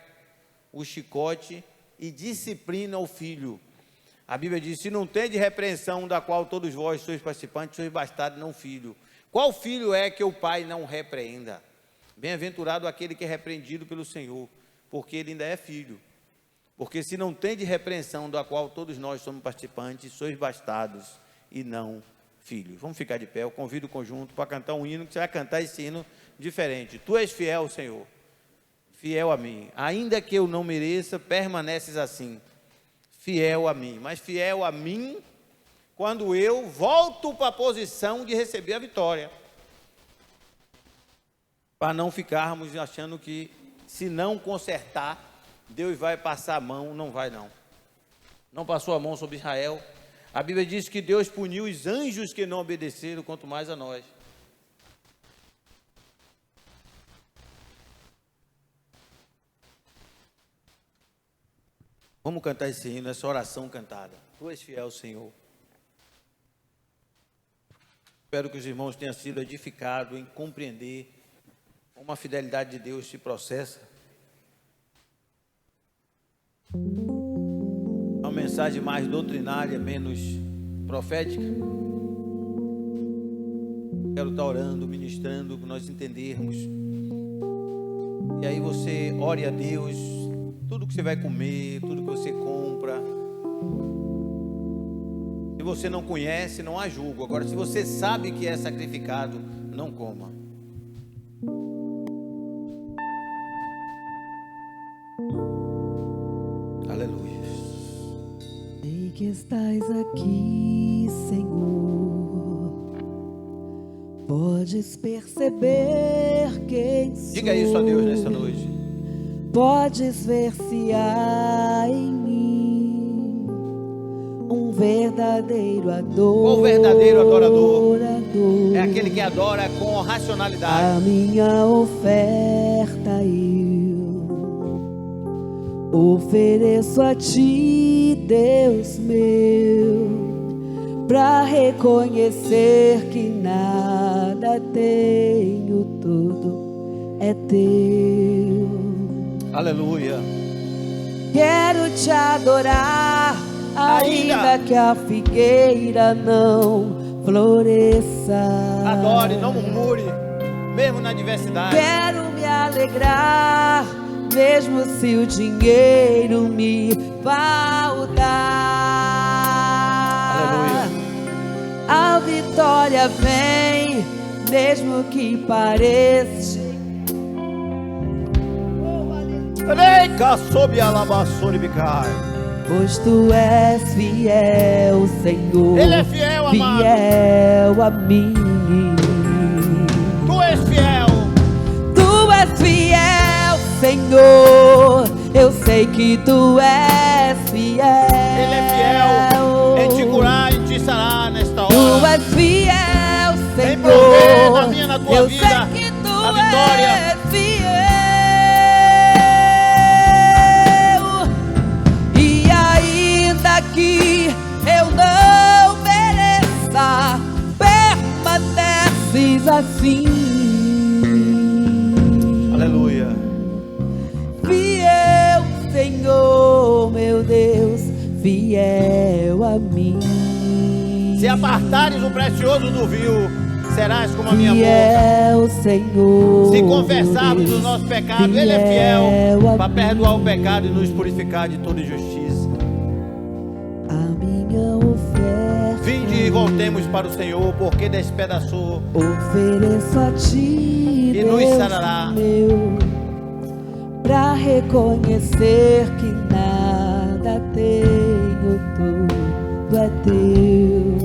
o chicote e disciplina o filho. A Bíblia diz: se não tem de repreensão da qual todos vós sois participantes, sois bastardos, não filho. Qual filho é que o pai não repreenda? Bem-aventurado aquele que é repreendido pelo Senhor, porque ele ainda é filho. Porque se não tem de repreensão da qual todos nós somos participantes, sois bastardos e não filhos. Vamos ficar de pé, eu convido o conjunto para cantar um hino, que você vai cantar esse hino diferente. Tu és fiel, Senhor, fiel a mim, ainda que eu não mereça, permaneces assim, fiel a mim, mas fiel a mim quando eu volto para a posição de receber a vitória, para não ficarmos achando que se não consertar, Deus vai passar a mão. Não vai, não passou a mão sobre Israel. A Bíblia diz que Deus puniu os anjos que não obedeceram, quanto mais a nós. Vamos cantar esse hino, essa oração cantada. Tu és fiel, Senhor. Espero que os irmãos tenham sido edificados em compreender como a fidelidade de Deus se processa. Uma mensagem mais doutrinária, menos profética. Quero estar orando, ministrando, para nós entendermos. E aí você ore a Deus, tudo que você vai comer, tudo que você compra. Se você não conhece, não há julgo. Agora, se você sabe que é sacrificado, não coma. Aleluia.
Sei que estás aqui, Senhor. Podes perceber quem sou.
Diga isso a Deus nessa noite.
Podes ver se há em mim um verdadeiro adorador.
Qual verdadeiro adorador? É aquele que adora com racionalidade.
A minha oferta eu ofereço a ti, Deus meu, para reconhecer que nada tenho, tudo é teu.
Aleluia.
Quero te adorar, ainda que a figueira não floresça.
Adore, não murmure, mesmo na adversidade.
Quero me alegrar, mesmo se o dinheiro me faltar.
Aleluia.
A vitória vem, mesmo que pareça. Pois tu és fiel, Senhor.
Ele é fiel, amado.
Fiel a mim.
Tu és fiel.
Tu és fiel, Senhor. Eu sei que tu és fiel.
Ele é fiel em te curar, em te sarar nesta hora.
Tu és fiel, Senhor.
Em prover na minha, na tua
eu
vida,
sei que tu
a vitória.
és fiel. E ainda que eu não mereça, permaneces assim.
Aleluia.
Fiel, Senhor, meu Deus, fiel a mim.
Se apartares o precioso do vil, serás como a minha boca.
Fiel, Senhor.
Se confessarmos
Deus,
o nosso pecado, Ele é fiel para perdoar o pecado e nos purificar de toda injustiça.
A minha oferta
Vinde e voltemos para o Senhor, porque despedaçou
ofereço a ti,
e nos
Deus
sarará.
meu, pra reconhecer que nada tenho, tudo é teu.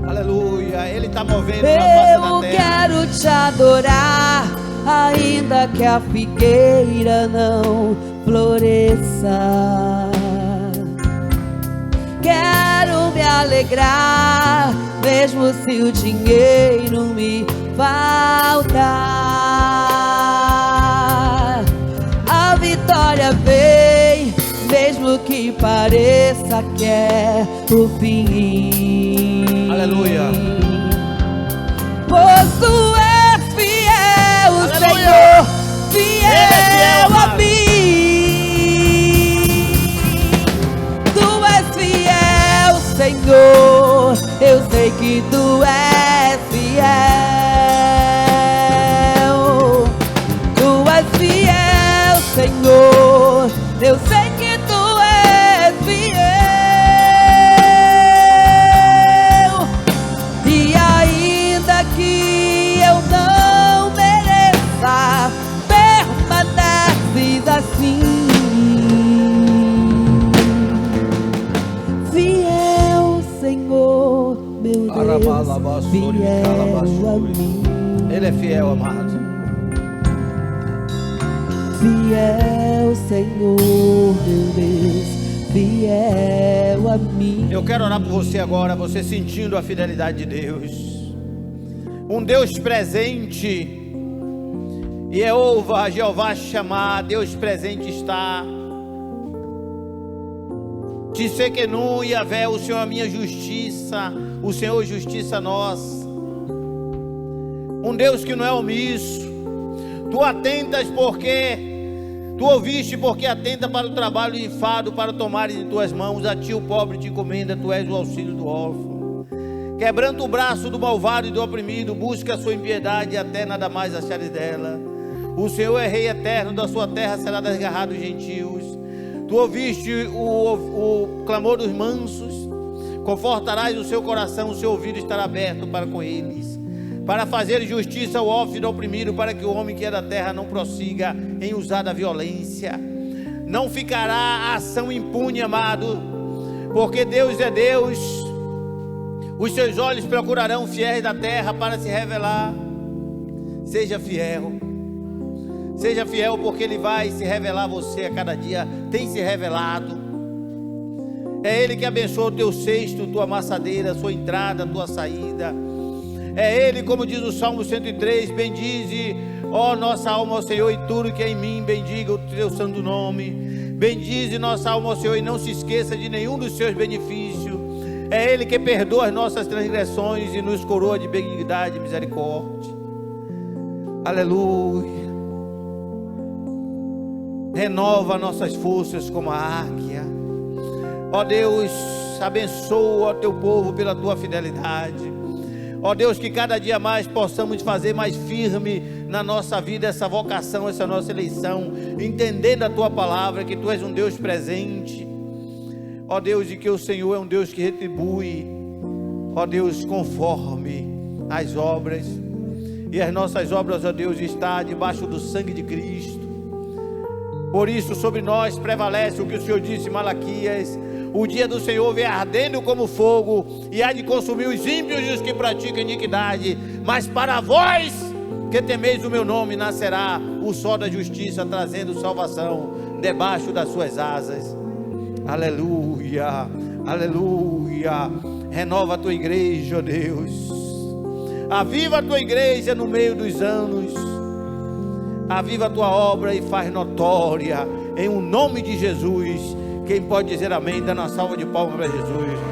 Aleluia. Ele está movendo na face
Eu
da terra.
quero te adorar, ainda que a figueira não floresça. Quero me alegrar, mesmo se o dinheiro me faltar. A vitória vem, mesmo que pareça que é o fim.
Aleluia.
Pois tu és fiel,
Aleluia.
Senhor,
Ele é fiel,
fiel a
amado.
mim. Tu és fiel, Senhor, eu sei que tu és fiel. Tu és fiel, Senhor, eu sei que tu és fiel. E ainda que eu não mereça, permaneces assim. Fiel, Senhor, meu Deus, fiel a mim.
Ele é fiel, amado.
Fiel, Senhor, meu Deus, fiel a mim.
Eu quero orar por você agora, você sentindo a fidelidade de Deus. Um Deus presente. E ouva Jeová chamar, Deus presente está. Tsequenu Yahvé, o Senhor é a minha justiça, o Senhor justiça nossa. Um Deus que não é omisso. Tu atentas porque tu ouviste, porque atenta para o trabalho e enfado, para tomar em tuas mãos. A ti o pobre te encomenda, tu és o auxílio do órfão. Quebrando o braço do malvado e do oprimido, busca a sua impiedade até nada mais achares dela. O Senhor é rei eterno, da sua terra será desgarrado os gentios. Tu ouviste o clamor dos mansos, confortarás o seu coração, o seu ouvido estará aberto para com eles, para fazer justiça ao órfão e ao oprimido, para que o homem que é da terra não prossiga em usar da violência. Não ficará a ação impune, amado, porque Deus é Deus. Os seus olhos procurarão fiéis da terra para se revelar. Seja fiel. Seja fiel, porque Ele vai se revelar a você a cada dia. Tem se revelado. É Ele que abençoa o teu cesto, tua amassadeira, sua entrada, tua saída. É Ele, como diz o Salmo 103, bendize, ó nossa alma ao Senhor, e tudo que é em mim, bendiga o teu santo nome. Bendize nossa alma ao Senhor e não se esqueça de nenhum dos seus benefícios. É Ele que perdoa as nossas transgressões e nos coroa de benignidade e misericórdia. Aleluia. renova nossas forças como a águia. Ó Deus, abençoa o teu povo pela tua fidelidade. Ó Deus, que cada dia mais possamos fazer mais firme na nossa vida essa vocação, essa nossa eleição, entendendo a tua palavra, que tu és um Deus presente. Ó Deus, e que o Senhor é um Deus que retribui, ó Deus, conforme as obras. E as nossas obras, ó Deus, está debaixo do sangue de Cristo. Por isso sobre nós prevalece o que o Senhor disse em Malaquias: o dia do Senhor vem ardendo como fogo, e há de consumir os ímpios e os que praticam iniquidade. Mas para vós que temeis o meu nome, nascerá o sol da justiça, trazendo salvação debaixo das suas asas. Aleluia, aleluia. Renova a tua igreja, ó Deus. Aviva a tua igreja no meio dos anos. Aviva a tua obra e faz notória, em o nome de Jesus. Quem pode dizer amém? Dá uma salva de palmas para Jesus.